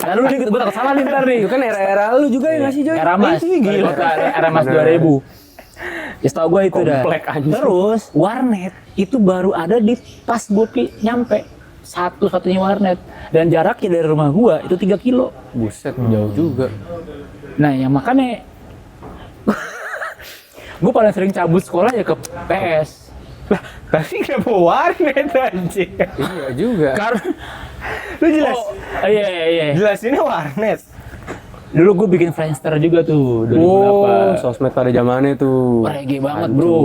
Lalu gue takut salah nih ntar nih. Itu kan era-era lu juga ya nggak sih, Joy? Era Mas. Gila. Era Mas 2000. Ya tau gue itu dah. Komplek anjing. Terus warnet itu baru ada di pas gue nyampe. Satu-satunya warnet. Dan jaraknya dari rumah gue itu 3 kilo. Buset, jauh juga. Nah yang makanya gue paling sering cabut sekolah ya ke PS. Lah, tapi kenapa warnet anjing? Iya juga. Karena Lu jelas. iya. Jelasinnya warnet. Dulu gue bikin Friendster juga tuh 2008. Oh, sosmed pada zamannya tuh. Reggae banget bro.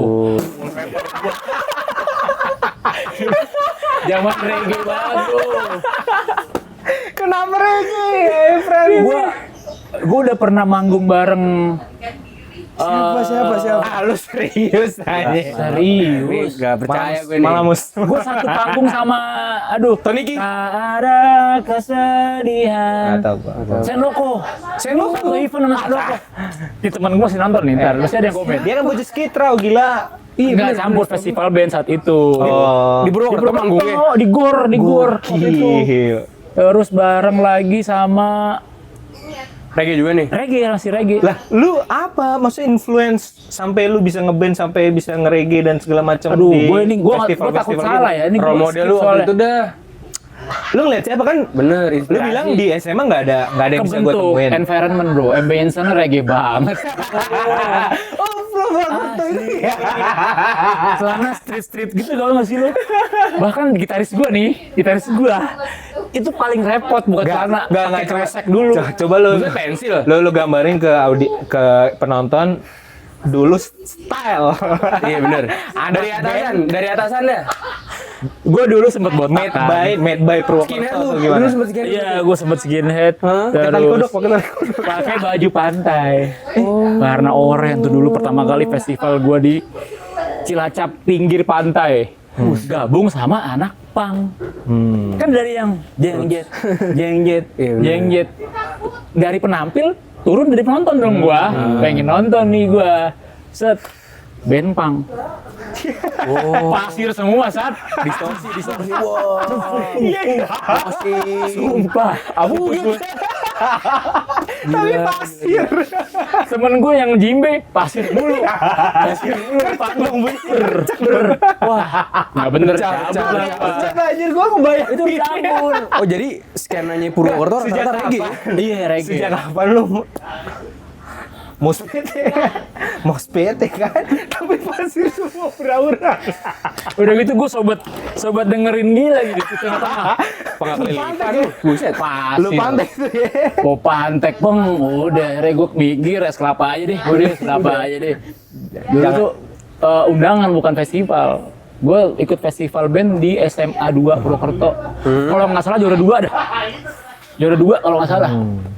Zaman reggae banget bro. Kenapa reggae, friend? Gue udah pernah manggung bareng. Siapa? Ah, lu serius aja. Serius. Gak percaya gue nih. Malah mus. Gue satu panggung sama, aduh. Tony Ki. Tak ada kesedihan. Nggak tahu gua. Senloko. Satu event sama Senloko. Di temen gue masih nonton nih, ntar. Masih ada yang komen. Dia kan bocah skitrau, gila. Enggak campur festival band saat itu. Oh. Di Purwokerto manggungnya. Di Gor. waktu itu. Gokil. Terus bareng lagi sama Reggae juga nih. masih reggae. Lah, lu apa? Maksudnya influence sampai lu bisa ngeband sampai bisa nge-reggae dan segala macam Aduh, di gue takut festival-festival salah gitu? ya. Ini Role gue model skip lu waktu soalnya. itu dah. Lu ngeliat siapa kan? Bener, Lu inspirasi. bilang di SMA nggak ada yang bisa gue Kebentuk temuin. environment bro, ambience-nya reggae banget. Oh, Purwokerto itu ya. Celana street gitu kalau nggak sih lu? Bahkan gitaris gua itu paling repot bukan celana, pakai kresek dulu. Coba lu Bukan pensil. lu gambarin ke penonton dulu style. Iya bener. Dari atasan dah. Gue dulu sempet made botakan. by Purwokerto Skinhead atau lu. gimana? Dulu sempet skinhead. Iya, gue sempet skinhead. Pakai tali kodok, pakai tali kodok. Pakai baju pantai. Warna oranye tuh dulu pertama kali festival gue di Cilacap pinggir pantai. Gabung sama anak pang. Kan dari yang jengjet. Iya, bener. Jengjet. Dari penampil turun dari penonton dong gua. Pengen nonton nih gua. Set. Band pang. Pasir semua saat distorsi. Sumpah. Abu gitu. Tapi pasir. Temen gue yang jimbe pasir mulu. Panggung bener. Wah, nggak bener cabut lah. Pak. Anjir, gua kebayang Itu campur. Oh jadi skenanya Purwokerto Sejak rata-rata reggae. kapan? Iya, reggae. Sejak kapan lu Mospet kan? Tapi pasir semua pura-pura. Udah gitu gue sobat dengerin gila gitu di tengah-tengah. Pengakelilipan lu. Buset. Pasir. Lu pantai tuh ya. Mau pantek bang, udah gue mikir es kelapa aja deh, Dulu tuh undangan bukan festival. Gue ikut festival band di SMA 2 Purwokerto. Kalau nggak salah juara 2 dah. Juara 2 kalau nggak salah.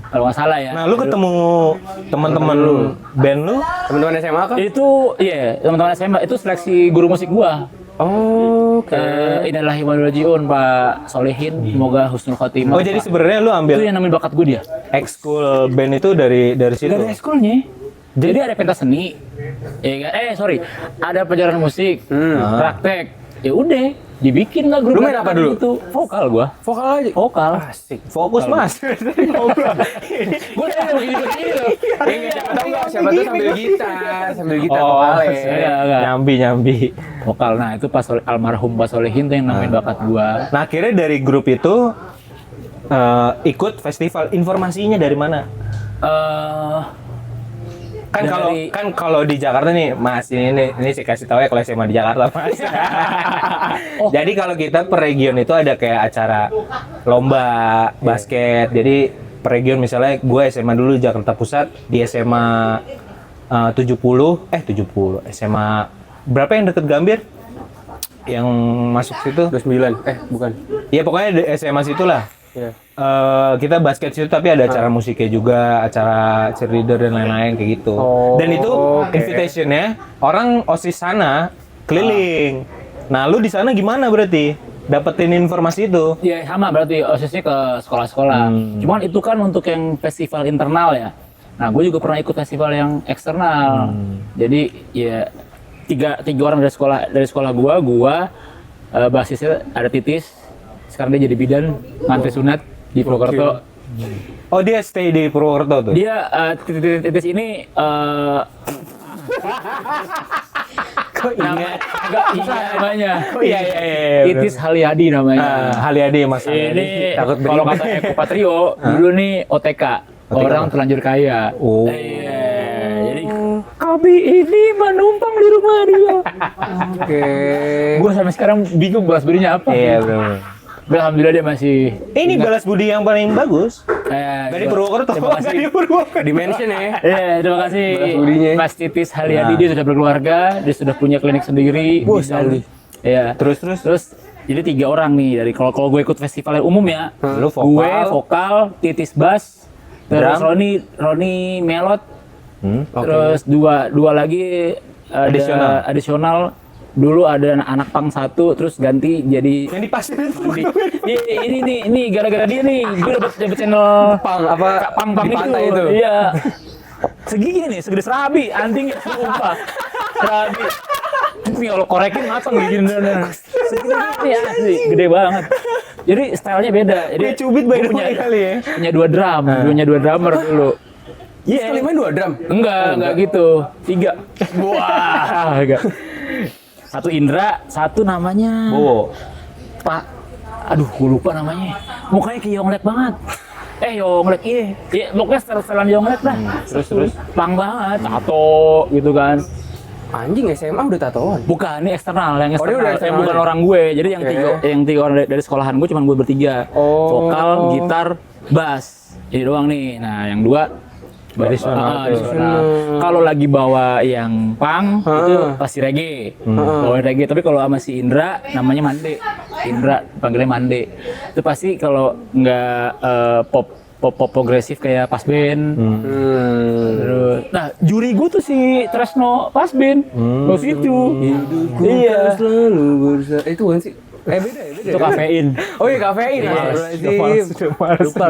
Kalau nggak salah ya. Nah, lu ketemu teman-teman band lu? Teman-teman SMA kah? Itu iya, teman-teman SMA itu seleksi guru musik gua. Oh, Innalillahi wa inna ilaihi raji'un Pak Solehin, semoga husnul khotimah. Oh, jadi sebenarnya lu ambil itu yang namanya bakat gua dia. ekskul band itu dari situ. Dari ekskulnya. Jadi ada pentas seni. Ada pelajaran musik, praktek. Ya udah, dibikin lah grup. Lu main apa dulu? Itu vokal gua. vokal aja. Vokal. Asik. Fokus, Mas. Gua tadi begini loh. Siapa tuh sambil gitar Oh, vokalnya. nyambi. Vokal. Nah, itu pas almarhum Pak Solehin tuh yang namanya bakat gua. Nah, akhirnya dari grup itu ikut festival. Informasinya dari mana? Kalau di Jakarta nih, Mas, ini saya kasih tahu ya kalau SMA di Jakarta, Mas. Jadi kalau kita per region itu ada kayak acara lomba basket. Jadi per region misalnya gue SMA dulu Jakarta Pusat, di SMA 70 SMA berapa yang deket Gambir? Yang masuk situ? 29. Bukan. Iya, pokoknya di SMA situlah. Iya. Kita basket situ tapi ada acara musiknya juga, acara cheerleader dan lain-lain kayak gitu. Dan itu invitationnya orang OSIS sana keliling. Nah, lu di sana gimana berarti? Dapetin informasi itu? Ya sama berarti OSIS-nya ke sekolah-sekolah. Cuman itu kan untuk yang festival internal ya. Nah, gue juga pernah ikut festival yang eksternal. Jadi ya tiga orang dari sekolah gua basisnya ada Titis. Sekarang dia jadi bidan ngantri sunat di Purwokerto. Oh, dia stay di Purwokerto tuh? Dia Titis ini agak susah namanya. Iya. Titis Halyadi namanya. Halyadi Mas. Ini takut kalau kata Eko Patrio dulu nih OTK, orang terlanjur kaya. Oh. Iya, jadi kami ini menumpang di rumah dia. Oke. Gue sampai sekarang bingung balas budinya apa. Iya, bro. Tapi alhamdulillah dia masih. Ini balas budi yang paling bagus. Dari Purwokerto. Terima kasih. Dari Purwokerto. Dimension ya. Iya, terima kasih Balas budinya. Mas Titis Halyadi. Dia sudah berkeluarga, dia sudah punya klinik sendiri. Bisa. Iya. Terus. Jadi 3 orang nih dari kalau gue ikut festival yang umum ya. Lu vokal. Gue vokal, Titis bass, terus Drum. Roni melot, Oke. terus dua lagi ada additional. Dulu ada anak pang 1, terus ganti jadi Yang di pasir itu. ini gara-gara dia nih gue dapet channel Pang apa? pang Di pantai itu. Iya. Segini nih, segede serabi, anting sumpah. Serabi. Ini kalau korekin matang gini segini ya, asli, gede banget. Jadi stylenya beda. Jadi Dia cubit by the way kali ya. punya 2 drum, punya 2 drummer dulu. Iya. Sekali main 2 drum. Enggak gitu. 3. Wah, enggak. 1 Indra, 1 namanya Bowo. Pak. Aduh, gue lupa namanya. Mukanya kayak Yonglek banget. Yonglek, iya. Iya, pokoknya setelan Yonglek dah. Terus. Pang banget, tato gitu kan. Anjing SMA udah tatoan. Bukan, ini eksternal, yang Oh, dia eksternal. udah Yang eksternal bukan ya? orang gue. Jadi yang Oke. tiga orang dari sekolahan gue cuma gue bertiga. Oh. Vokal, gitar, bass. Ini doang nih. Nah, yang 2 Additional. additional. Kalau lagi bawa yang pang itu pasti reggae. Bawa reggae, tapi kalau sama si Indra namanya Mande. Indra panggilnya Mande. Itu pasti kalau nggak pop progresif kayak pas band. Terus, nah juri gue tuh si Tresno pas band. Terus itu. Iya. Selalu berusaha. Itu kan sih. Beda ya, beda. Itu kafein. Oh iya kafein. Iya, Lupa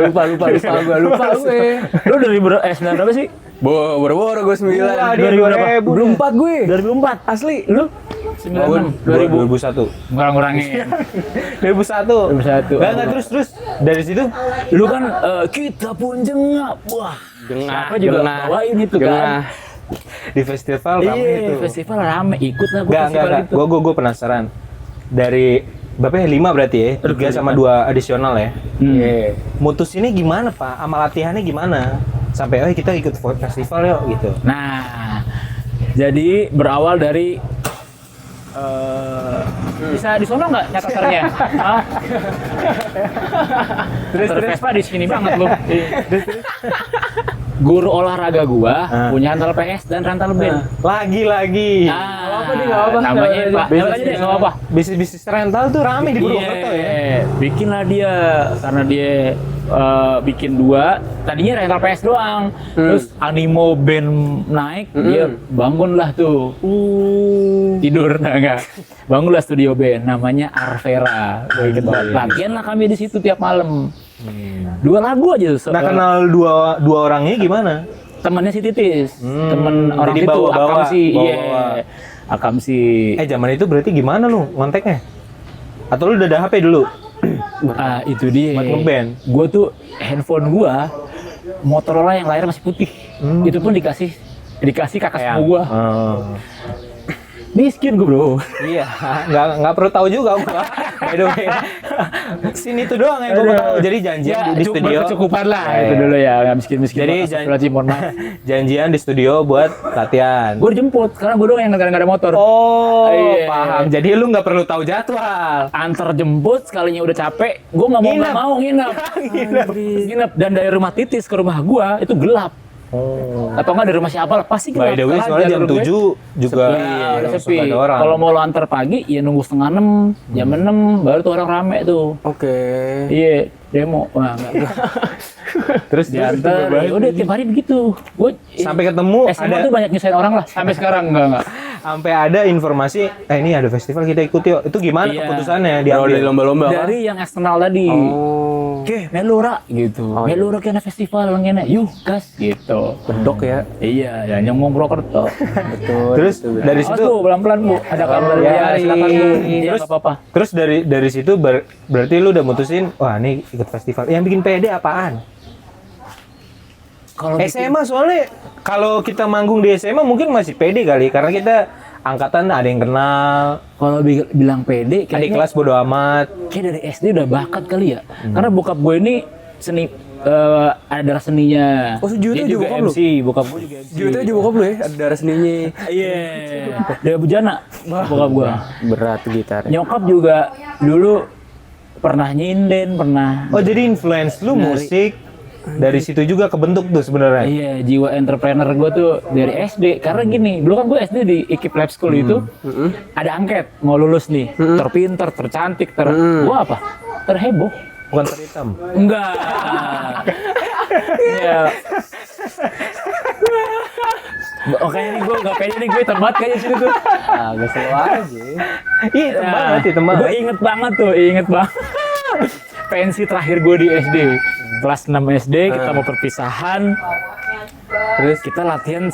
gue. Lu dari 9 berapa sih? Boro-boro gue 9. Dia 2000 Belum 4 gue. 2004. Asli. Lu? 2001. Ngurang-ngurangin. 2001. 2001. Enggak, terus dari situ Lu kan kita pun jengah. Wah. Siapa juga Jengah. bawain itu kan. di festival rame Iya, itu. festival rame. Ikut lah gue Enggak. festival itu. Gue penasaran. Dari berapa ya? 5 berarti ya? 3 sama 2 additional ya? Iya. Mutus ini gimana Pak? Sama latihannya gimana? Sampai kita ikut festival yuk gitu. Nah, jadi berawal dari bisa disono nggak nyataternya? Terus Vespa di sini banget lu. Guru olahraga gua punya rental PS dan rental band. Lagi. Apa nih nggak apa? Namanya Pak. Namanya dia nggak apa. Bisnis rental tuh rame di Purwokerto ya. Bikinlah dia karena dia bikin 2. Tadinya rental PS doang. Terus animo band naik, dia bangunlah tuh. Tidur enggak. Bangunlah studio band namanya Arvera. Latihan lah kami di situ tiap malam. 2 lagu aja tuh. Nah, kenal dua orangnya gimana? Temannya si Titis. Temen orang jadi itu bawa-bawa, Akamsi. bawa-bawa. Iya. Akamsi. Zaman itu berarti gimana lu ngonteknya? Atau lu udah ada HP dulu? Itu dia. Buat ngeband. Gua tuh handphone gua Motorola yang layar masih putih. Itu pun dikasih kakak sepupu gua. Miskin gua, Bro. Iya, nggak perlu tahu juga gua. By the way. Sini tuh doang yang gua tahu. Jadi janjian di studio. Berkecukupan lah itu dulu ya, nggak miskin-miskin. Jadi janjian di studio buat latihan. Gua dijemput karena gua doang yang nggak ada motor. Oh, Iya. paham. Jadi lu nggak perlu tahu jadwal. Antar jemput sekalinya udah capek, gua nggak mau nginep. Nginep dan dari rumah Titis ke rumah gua itu gelap. Atau enggak dari rumah siapa lah, pasti gelap. By the way, Karena soalnya jam jalur gue 7 juga Iya, udah langsung sepi. ada orang. Kalau mau lo antar pagi, ya nunggu setengah 6, jam 6, baru tuh orang rame tuh. Oke. Iya, demo. Wah, enggak. Terus Diantar, ya udah tiap hari begitu. Gue sampai ketemu SMA tuh banyak nyusahin orang lah, sampai sekarang enggak. sampai ada informasi, ini ada festival kita ikut yuk. Itu gimana Iya. keputusannya Berawal dari diambil? lomba-lomba. Dari yang eksternal tadi. Oh. Oke, melura gitu. Melura kena festival ngene. Yuk, gas gitu. Bedok ya. Iya, ya nyomong Purwokerto. Betul. Terus dari Awas situ Bu, pelan-pelan Bu. Ada kabar ya, silakan, Bu. Iya, Terus nggak apa-apa. Terus dari situ berarti lu udah mutusin, wah ini ikut festival. Yang bikin pede apaan? Kalau SMA soalnya kalau kita manggung di SMA mungkin masih pede kali karena kita angkatan ada yang kenal. kalau bilang pede Adik kayaknya kelas bodo amat. kayak dari SD udah bakat kali ya. Karena bokap gue ini seni ada darah seninya. Oh, sejuta Dia juga juga bokap lu? MC, bokap gue juga MC. Juta aja bokap lu ya, ada darah seninya. Iya. Dia bujana bokap gue. Berat gitar. Nyokap juga dulu pernah nyinden, pernah. Oh jadi influence lu Dari- musik dari situ juga kebentuk tuh sebenarnya. Iya, jiwa entrepreneur gue tuh dari SD. Karena gini, dulu kan gue SD di IKIP Lab School itu ada angket mau lulus nih, terpinter, tercantik, gue apa? Terheboh. Bukan terhitam. Enggak. Iya. Oke ini gue nggak pede nih, gue tempat kayaknya sini tuh. Ah, gak selalu aja. Iya, hitam banget, hitam banget. Gue inget banget tuh, inget banget. Pensi terakhir gue di SD, kelas 6 SD kita mau perpisahan. Terus kita latihan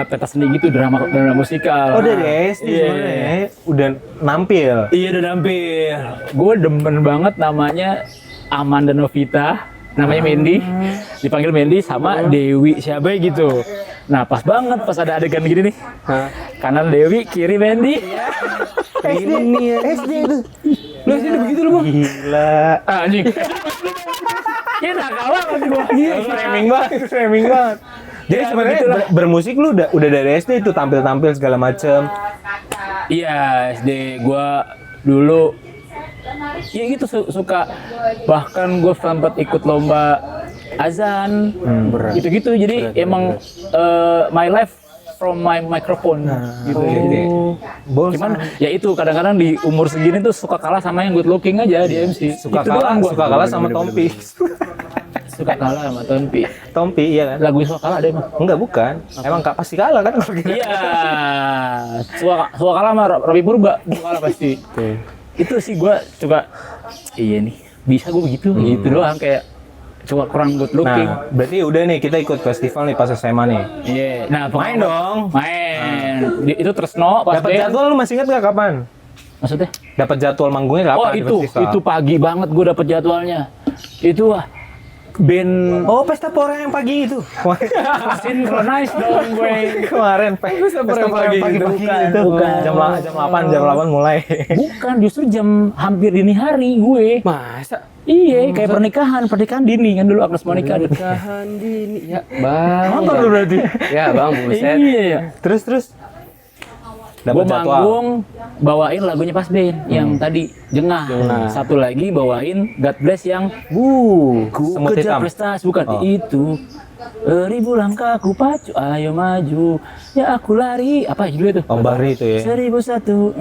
pentas seni gitu, drama musikal. Oh dari SD Iya. sebenarnya udah nampil. Iya udah nampil. Gue demen banget namanya Amanda Novita, namanya Mendy, dipanggil Mendy sama Dewi siapa gitu. Nah pas banget pas ada adegan gini nih, kanan Dewi, kiri Mendy. Ini ya. SD itu. Lu sini begitu lu Bang. Gila. Anjing. Ya nakal banget gua. Framing banget, framing banget. Jadi Ya, sebenarnya begitulah. bermusik lu udah dari SD itu tampil-tampil segala macem. Iya SD gua dulu. Ya gitu suka, bahkan gue sempat ikut lomba azan, gitu-gitu. Jadi emang my life from my microphone gitu. Cuman ya itu kadang-kadang di umur segini tuh suka kalah sama yang good looking aja di MC. Suka Itu kalah, doang gua. suka kalah sama Tompi. Suka kalah sama Tompi. Tompi iya kan? Lagu suka kalah ada emang. Enggak bukan. Emang Kak pasti kalah kan kalau gitu. Iya. Suka kalah sama Robi Purba, suka kalah pasti. Itu sih gue coba iya nih bisa gue begitu gitu doang kayak coba kurang good looking. Nah, berarti udah nih kita ikut festival nih pas SMA nih. Iya. Nah, Main dong. Main. Itu Tresno pas Dapat band. jadwal lu masih ingat nggak kapan? Maksudnya? Dapat jadwal manggungnya kapan Oh, di itu festival? pagi banget gue dapet jadwalnya. Itu band Oh, pesta pora yang pagi itu. synchronize dong gue. Kemarin pesta pora yang pagi itu. Bukan. Jam 8 mulai. Bukan, justru jam hampir dini hari gue. Masa? Iya, kayak pernikahan dini kan dulu Agnes Monica. Pernikahan dini. Ya, Bang. Nonton lu berarti. Ya, Bang, buset. Iya. Terus Gue dapat jadwal. manggung bawain lagunya Pas Band yang tadi Jengah. Satu lagi bawain God Bless yang ku Semut kejar hitam. prestasi bukan Oh. itu. 1000 langkah ku pacu, ayo maju. Ya aku lari. Apa judulnya itu? Om Bahri itu ya. 1001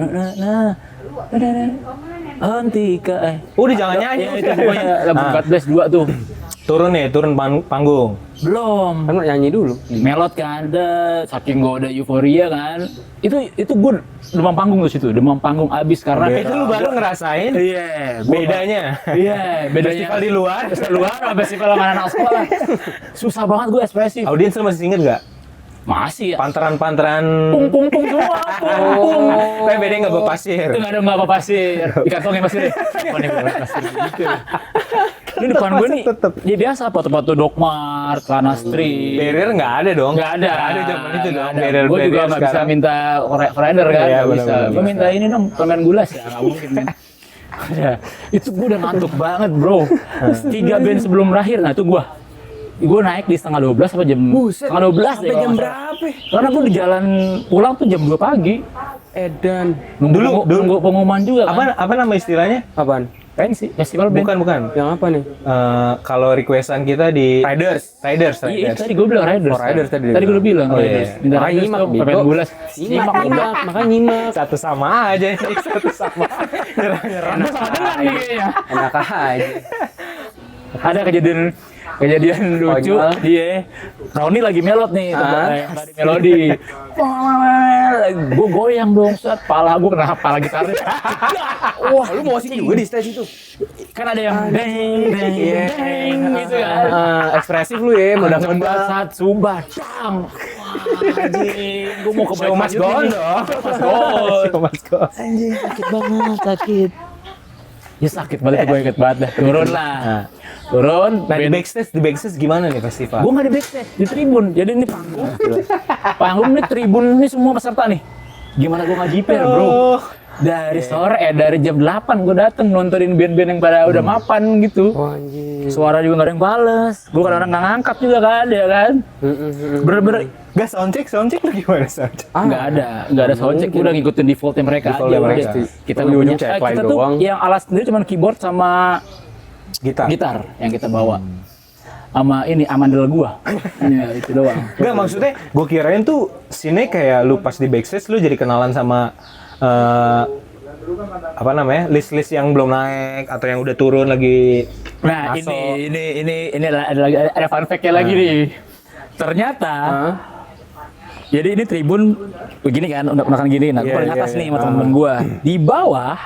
Antika Udah jangan nyanyi. Ya, itu pokoknya lagu God Bless 2 tuh. Turun panggung. Belum. Kan nyanyi dulu. Melot kan ada saking gue ada euforia kan itu gue demam panggung tuh situ demam panggung abis karena Itu lu baru ngerasain iya gua- bedanya. iya bedanya Festival di luar. festival luar sama festival sama anak sekolah susah banget gue ekspresif Audiens lu masih inget nggak? masih ya Panteran-panteran. pung semua pung Tapi bedanya nggak bawa pasir. itu nggak apa pasir di kantongnya pasir apa nih bawa pasir gitu ini depan gue nih tetep. ya biasa foto-foto Dokmart Lana Street Barrier nggak ada dong. nggak ada zaman itu dong. gue juga nggak bisa minta rider kan Iya, nggak bisa benar-benar. gue minta ini dong permen gulas ya nggak mungkin ya, itu gue udah ngantuk banget bro 3 band sebelum berakhir nah itu gue naik di setengah 12 apa jam setengah 12 deh Sampai jam kalau nggak salah. berapa? Karena gue di jalan pulang tuh jam 2 pagi Edan. Dulu- nunggu pengumuman juga kan Apa nama istilahnya? Apaan? pensi festival band Bukan. Yang apa nih? Kalau requestan kita di Riders. iya itu tadi gue bilang Riders Oh, Riders tadi tadi gue bilang Oh, Riders iya. minta Makanya Riders nyimak, tuh permen bego. gulas Nyimak, makanya nyimak. Satu sama aja. Satu sama. Nyerah-nyerah. Gue sama dengan nih kayaknya Enak aja. ada kejadian lucu Konyol. dia Roni lagi melot nih tadi melodi gue goyang dong, set. Pala gue kena pala gitarnya. Wah, lu mau sih juga di stage itu. Kan ada yang deng gitu kan. Ekspresif lu ya, Meledak saat sumpah. Cang. Wah, anjing, gue mau ke Show must go on dong. Show must go on. Anjing, sakit banget, sakit. Ya sakit banget, gue inget banget dah. Turun lah. Turun. Nah di backstage gimana nih festival? Gue nggak di backstage, di tribun. Jadi ini panggung. Panggung nih, tribun ini semua peserta nih. Gimana gue nggak jiper, bro? Dari sore, dari jam 8 gue dateng nontonin band-band yang pada udah mapan gitu. Anjing. Suara juga nggak ada yang bales. Gue kadang-kadang nggak ngangkat juga kan, ya kan? Bener-bener Gak soundcheck lu gimana soundcheck? nggak ada soundcheck, udah ngikutin defaultnya mereka Defaultnya aja. mereka. Udah. Kita Ujung-ujung punya, check line kita tuh doang. yang alat sendiri cuma keyboard sama gitar yang kita bawa. Sama ini amandel gua. Ya, itu doang. Gak maksudnya, gue kirain tuh sini kayak lu pas di backstage lu jadi kenalan sama apa namanya list-list yang belum naik atau yang udah turun lagi. Nah, masuk. ini ada fun fact-nya lagi nih. Ternyata jadi ini tribun begini kan, udah gini. Nah, gua paling atas nih sama temen gua. Di bawah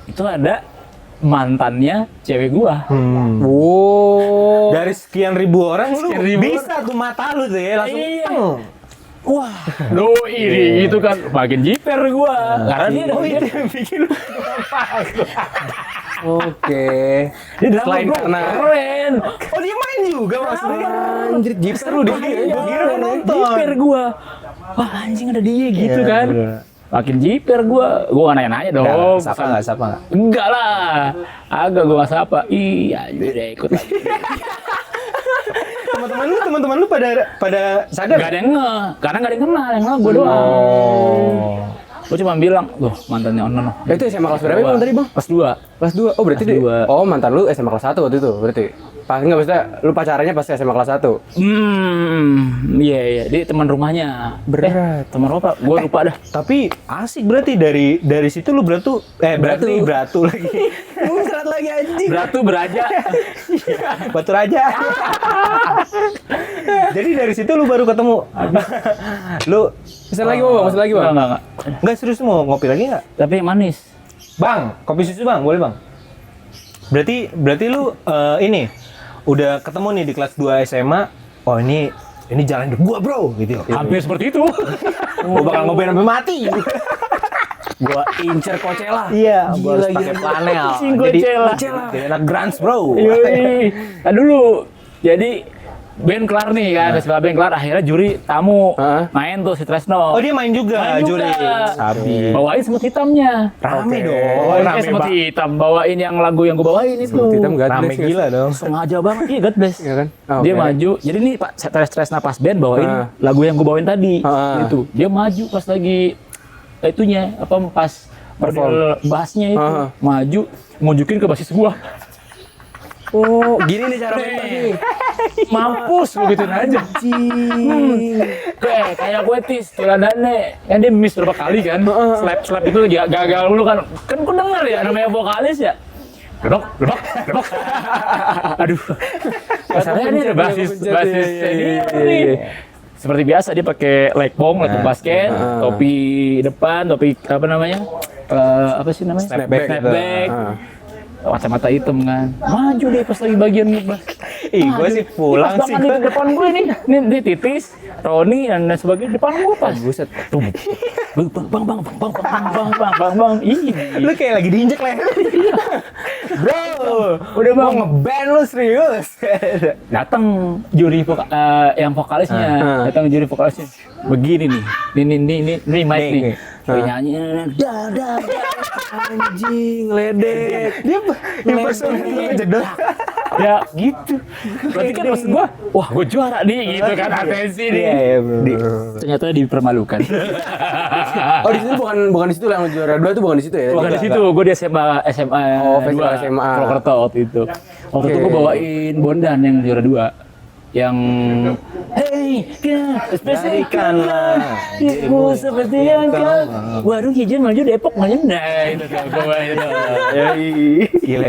itu ada mantannya cewek gua. Wow. Dari sekian ribu orang lu Sekian ribu bisa tuh mata lu tuh ya langsung. Iya. Wah, lo ini itu kan makin jiper gua. Karena dia Oh dia itu yang bikin lu Oke. dia drama, Selain bro. karena Keren. Oh dia main juga maksudnya. anjir jiper lu di Gua kira lu nonton. Jiper gua. Wah, anjing ada dia gitu Iya, kan. bener. Makin jiper gua nggak nanya-nanya dong. Sapa nggak? Enggak lah. Agak gua nggak sapa. Iya, udah ikut lagi. Teman-teman lu pada sadar? Gak ada yang nge, karena gak ada yang kenal, yang kenal gua doang. Gua cuma bilang, loh mantannya Ono. Itu SMA kelas berapa bang tadi bang? Pas 2. Kelas 2. Oh berarti Kelas dua. oh mantan lu SMA kelas 1 waktu itu berarti. Pas enggak maksudnya lu pacarannya pas SMA kelas 1. Iya. Dia teman rumahnya. Berat. Teman rumah, gua lupa dah. Tapi asik berarti dari situ lu beratu lagi. Berat lagi anjing. Beratu beraja. Batu Raja. Jadi dari situ lu baru ketemu. Lu Bisa lagi bang, masih lagi bang. Enggak. nggak serius mau ngopi lagi nggak? Tapi yang manis. Bang, kopi susu bang, boleh bang? Berarti lu ini udah ketemu nih di kelas 2 SMA. Oh ini jalan hidup gua bro, gitu. Hampir seperti itu. Gua bakal ngobain sampai mati. Gua incer Coachella. Iya, gua harus Gila, pakai gila. flanel. Anjing, Jadi Coachella. jadi anak grunge bro. Yoi. Nah dulu, jadi band kelar nih kan, festival band kelar, akhirnya juri tamu Hah? main tuh si Tresno. Oh dia main juga, Main juri. juga. Sabi. Bawain semut hitamnya. Rame Oke. dong. Oh, Rame semut banget. hitam, bawain yang lagu yang gue bawain itu. Semut hitam God Rame bless, nggak gila dong. Sengaja banget, iya God bless. Iya kan? Oh, Dia oke. maju, jadi nih Pak Tresna pas band bawain Ah. lagu yang gue bawain tadi. Ah. Itu, dia maju pas lagi itunya, apa pas model bassnya itu. Ah. Maju, ngunjukin ke basis gua. Oh, gini nih cara mental nih. Mampus lu gituin aja. Kayak gue tis tuladannya kan dia miss berapa kali kan, slap itu gagal dulu kan ku denger ya namanya vokalis ya, lebok aduh masalahnya ini ada basis ini seperti biasa dia pakai legbong letung basket, topi depan, topi apa namanya, apa sih namanya, Snapback. kacamata hitam kan, maju deh pas lagi bagian ngebas. Ih, gue sih pulang Pas sih. banget di depan gue nih di titis, Roni dan sebagainya depan gue pas. Buset. Tuh, bang, ih, Lu kayak lagi diinjek leher. Bro, udah mau bang, ngeband lu serius. datang juri yang vokalisnya, datang juri vokalisnya, begini nih, ini mic nih, dia nyanyi, Anjing, ledek. Dia impersonate jedot. ya gitu. Berarti kan maksud gua, wah gua juara nih, gitu kan, atensi nih. Iya, bro. Ternyata dipermalukan. Oh, di situ bukan di situ lah yang juara 2 itu bukan di situ ya. Bukan di situ, gue di SMA Oh, festival 2, SMA. Purwokerto waktu itu. Waktu itu gue Oke. bawain Bondan yang juara 2. Yang hey, Jadikanlah dirimu seperti yang kau warung hijau maju Depok maju itu tuh gue itu. Gila.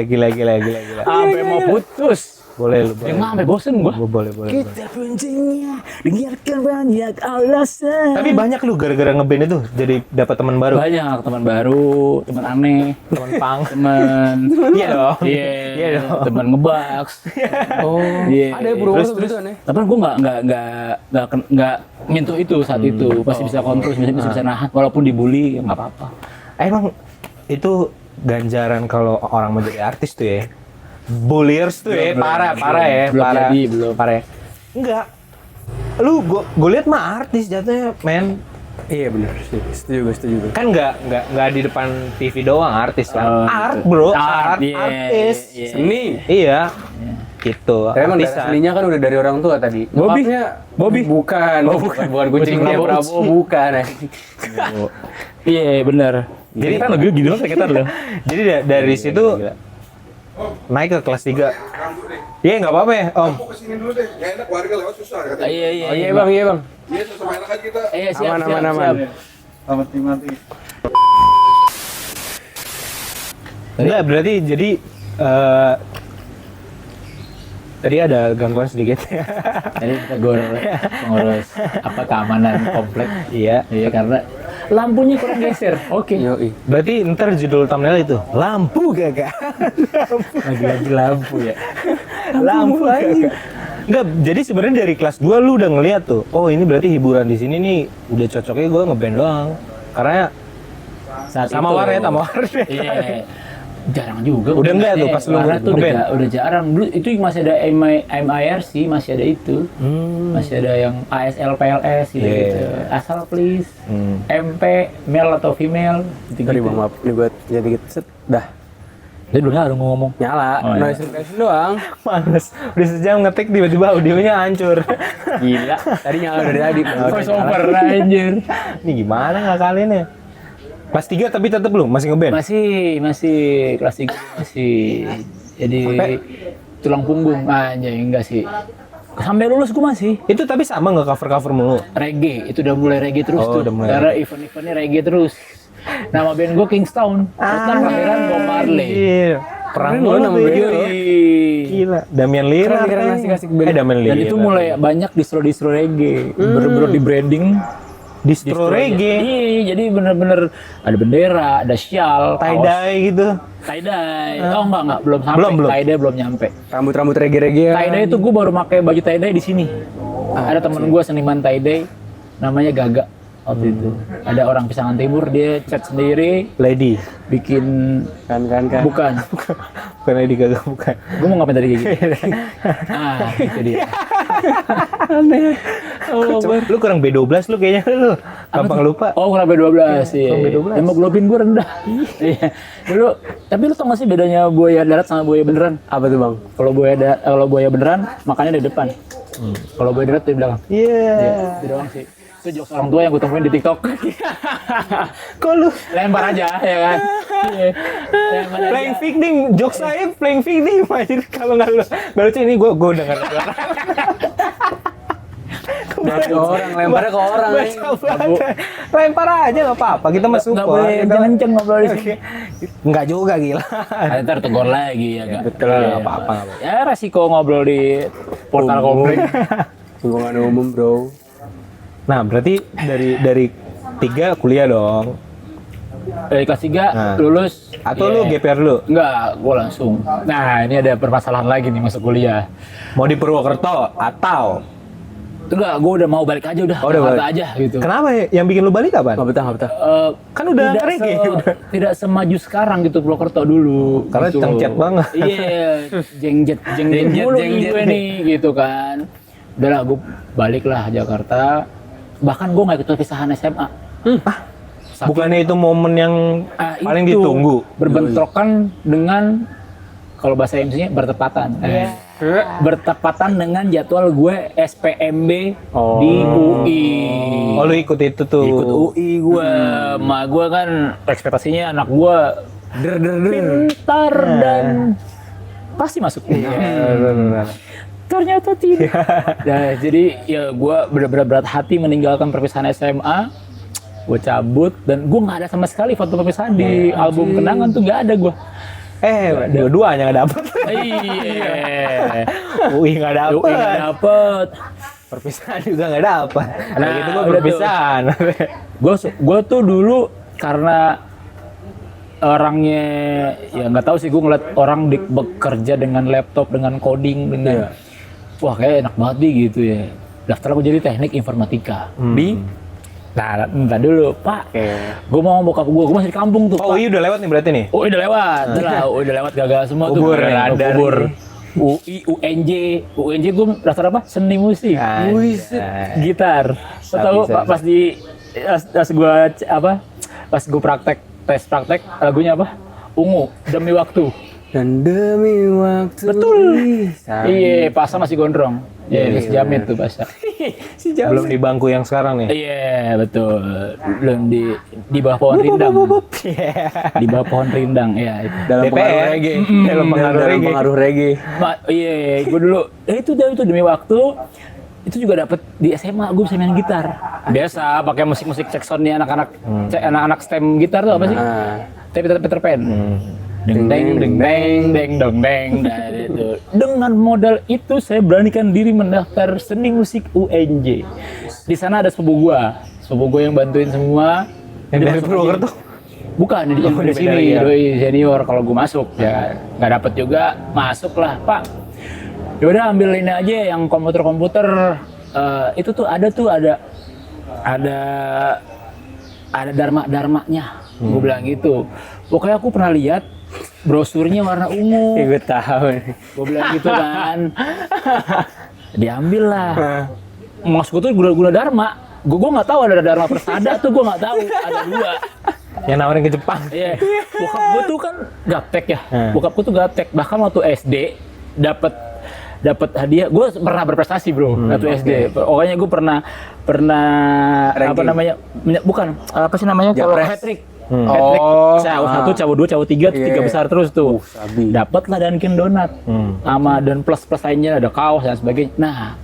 Sampai mau putus. Boleh lu. Yang sampai bosen gua. Boleh. Kita kuncinya dengarkan banyak alasan. Tapi banyak lu gara-gara ngeband itu jadi dapat teman baru. Banyak teman baru, teman aneh, Teman pang. teman Iya dong. iya dong. teman ngebaks. Oh, Iya. ada ya Purwokerto begitu aneh. Tapi gue nggak nyentuh itu saat itu. Pasti bisa kontrol, bisa nahan. Walaupun dibully, ya nggak apa-apa. Emang itu ganjaran kalau orang mau jadi artis tuh ya. Bulliers tuh ya, parah ya, belum parah. jadi, belum. Parah ya. Enggak. Lu gue lihat mah artis jatuhnya, men. Iya benar, setuju gue. Kan nggak di depan TV doang artis kan. Oh, Art gitu. bro, Art, iya, artis. iya. Seni. Iya. Gitu. Tapi emang artisan. darah seninya kan udah dari orang tua tadi. Bobby? Nyokapnya Bobby? Bukan kucingnya Prabowo. Prabowo, bukan. Iya benar. Jadi kan lagi gitu kita loh. Jadi dari situ naik ke kelas 3. Iya nggak apa-apa ya Om. Kesini dulu deh, nggak enak warga lewat susah. Kata. Iya Oh iya bang. Iya, sama enak aja kita. Iya siap. Aman. Selamat nikmati. Enggak, berarti jadi tadi ada gangguan sedikit. Jadi kita ngurus apa keamanan komplek. Iya. Iya karena lampunya kurang geser. Oke. Yoi. Berarti ntar judul thumbnail itu lampu gagak. Lagi-lagi lampu ya. Lampu gagak. Enggak, jadi sebenarnya dari kelas 2 lu udah ngeliat tuh. Oh, ini berarti hiburan di sini nih udah cocoknya gue ngeband doang. Karena Saat sama itu, warnet. Iya. Jarang juga. Udah enggak tuh pas lu warnet tuh ngeband? udah jarang. Dulu itu masih ada MIRC, masih ada itu. Masih ada yang ASL PLS gitu. Yeah. Gitu. Asal please. MP male atau female gitu. Sorry bang, maaf. Ini gue jadi gitu. Set. Dah. Dia belum ada ngomong. Nyala. Oh, iya. Noise reduction doang. Males. Udah sejam ngetik tiba-tiba audionya hancur. Gila. Tadi nyala dari tadi. Voice over anjir. Ini gimana ngakalinnya? Kelas 3 tapi tetep lu masih ngeband? Masih kelas 3 masih. Jadi Sampai? tulang punggung aja enggak sih. Sampai lulus gua masih. Itu tapi sama nggak cover-cover mulu? Reggae, itu udah mulai reggae terus Oh, tuh. udah mulai Karena event-eventnya reggae terus. Nama band gue Kingstown. Terus kan kelahiran Bob Marley. Anjir. Perang Keren lu loh nama nama band band lu. lu. Gila. Damian Lira. Keren asik-asik band. Damian Lira. Dan itu mulai banyak distro-distro reggae. Bener-bener di branding. distro reggae. Iya, jadi bener-bener ada bendera, ada shawl, Tie-dye gitu. tie-dye. Oh enggak, belum sampai. Belum. Tie-dye belum nyampe. Rambut-rambut reggae-reggae. Tie-dye itu gue baru pakai baju tie-dye di sini. Ada temen gue seniman tie-dye, namanya Gaga waktu itu. Ada orang Pisangan Timur, dia cat sendiri, Lady. bikin Kan. bukan. Bukan Lady Gaga, bukan. Gue mau ngapain tadi kayak gitu? Itu dia. Aneh. Lu kurang B12 lu kayaknya lu. Gampang lupa. Oh, kurang B12 sih. Kurang B12. Hemoglobin gue rendah. Iya. Dulu, tapi lu tau gak sih bedanya buaya darat sama buaya beneran? Apa tuh bang? Kalau buaya beneran makannya di depan. Kalau buaya darat di belakang. Iya. Itu doang sih. Itu jokes orang tua yang gue temuin di TikTok. Kok lu Lempar aja, ya kan? Iya. Lempar aja. playing victim, jokes saya playing victim anjir. Kalau nggak lu lucu ini gue dengar. Ke orang, lemparnya ke orang. Lempar aja nggak apa-apa, kita mah Nggak support. boleh Kita- kenceng ngobrol di sini. Nggak juga gila. Ntar tegur lagi ya kan? Betul, nggak apa-apa. Ya resiko ngobrol di portal komplek. Lingkungan umum bro. Nah, berarti dari 3 kuliah dong. Dari kelas 3 Nah. lulus. Atau Iya. lu GPR dulu? Enggak, gue langsung. Nah, ini ada permasalahan lagi nih masuk kuliah. Mau di Purwokerto atau Enggak, gue udah mau balik aja udah. Oh, udah Jakarta balik. aja gitu. kenapa ya? Yang bikin lu balik kapan? Nggak betah. Kan udah tidak reggae, udah. tidak semaju sekarang gitu Purwokerto dulu. Karena gitu. cengcet banget. Iya, jengjet mulu nih gue nih gitu kan. Udahlah, gue balik lah Jakarta. Bahkan gue nggak ikut perpisahan SMA. Bukannya itu momen yang paling itu ditunggu? berbentrokan dengan kalau bahasa MC-nya bertepatan. Bertepatan dengan jadwal gue SPMB di UI. Oh, lu ikut itu tuh. Ikut UI gue. Ma gue kan ekspektasinya anak gue pintar dan pasti masuk UI. Ternyata tidak. Nah, jadi ya gue benar-benar berat hati meninggalkan perpisahan SMA. Gue cabut dan gue nggak ada sama sekali foto perpisahan di album kenangan tuh nggak ada gue. Dua-duanya nggak dapet. Iya. UI nggak dapet. UI nggak dapet. Perpisahan juga nggak dapet. Nah, gitu gue udah tuh. perpisahan. Gue tuh dulu karena orangnya ya nggak tahu sih, gue ngeliat orang bekerja dengan laptop, dengan coding, dengan wah kayak enak banget deh gitu ya. Daftar aku jadi teknik informatika di Nah, dulu Pak, gue mau bokap gue masih di kampung tuh. Oh, Pak. UI udah lewat nih berarti nih? UI udah lewat, udah lewat gagal semua tuh. Kubur, radar Kubur. nih. UI, UNJ gue daftar apa? Seni musik. Gitar. Lo tahu Pak pas gue pas gue tes praktek lagunya apa? Ungu, Demi Waktu. Dan demi waktu. Betul. Iya, Pasha masih gondrong. Iya, si Jamit tuh Pasha. Belum di bangku yang sekarang nih. Iya, betul. Belum di bawah pohon rindang. Di bawah pohon rindang, ya itu. Dalam DPR. pengaruh reggae. Dalam pengaruh reggae. Iya, gue dulu itu Demi Waktu. Itu juga dapet di SMA, gue bisa main gitar. Biasa pakai musik-musik Jackson-nya anak-anak STEM gitar tuh apa sih? Peter Pan. Deng deng deng deng deng deng deng. Nah, itu. Dengan modal itu saya beranikan diri mendaftar seni musik UNJ. Di sana ada sepupu gua yang bantuin semua. Yang dari Purwokerto? Bukan di sini, doi senior. Kalau gua masuk ya nggak dapet juga, masuk lah Pak. Yaudah ambil ini aja yang komputer. Itu tuh ada dharmanya. Gue bilang gitu. Pokoknya aku pernah lihat brosurnya warna ungu. Gue tahu. Gue bilang gitu kan. Diambil lah. Maksud gue tuh guna Dharma. Gue nggak tahu ada Dharma Persada tuh, gue nggak tahu. Ada 2. Yang nawarin ke Jepang. Iya. Bokap gue tuh kan gaptek ya. Bokap gue tuh gaptek. Bahkan waktu SD dapat hadiah. Gue pernah berprestasi bro waktu SD. Pokoknya gue pernah ranking. apa namanya? Bukan apa sih namanya? Kalau hat-trick. Hat-trick. Cawo 1, cawo 2, cawo 3, 3 besar terus tuh. Dapat lah Dunkin Donat. Sama dan plus lainnya ada kaos dan sebagainya. Nah,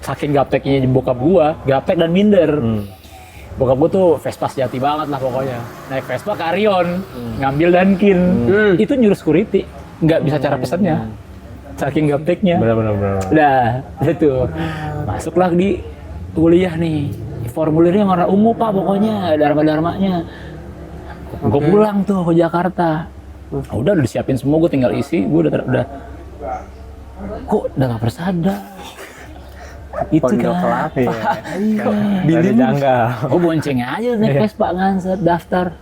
saking gapteknya bokap gua, gaptek dan minder. Bokap gua tuh Vespa sejati banget lah pokoknya. Naik Vespa ke Arion, ngambil Dunkin. Itu nyuruh security, nggak bisa cara pesannya. Saking gapteknya. Benar. Udah, itu. Masuklah di kuliah nih. Formulirnya warna ungu Pak pokoknya, dharma-dharmanya. Gue pulang tuh ke Jakarta. Udah disiapin semua, gue tinggal isi. Gue udah kok udah Persada. Itu Pondok kan. Dari janggal. Gue bonceng aja naik Vespa kan, daftar.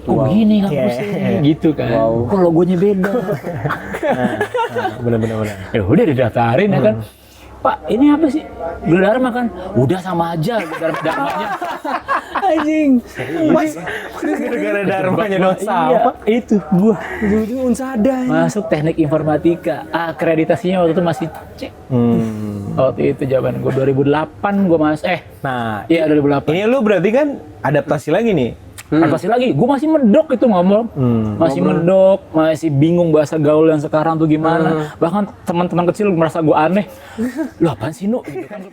Kok begini kampusnya? Gitu kan. Kok logonya beda. Benar. Ya udah didaftarin ya kan. Pak, ini apa sih? Dharma kan? Udah sama aja Dharmanya. Anjing. Gara-gara Dharmanya dong Iya, itu gua. Ujung-ujung Unsada. Masuk teknik informatika. Akreditasinya waktu itu masih C. Waktu itu jawaban gua 2008 gua masuk. Nah, Iya 2008. ini lu berarti kan adaptasi lagi nih. Pasti lagi, gue masih medok itu ngomong, masih medok, masih bingung bahasa gaul yang sekarang tuh gimana. Bahkan teman-teman kecil merasa gue aneh. Lu apaan sih Nu? Gitu kan.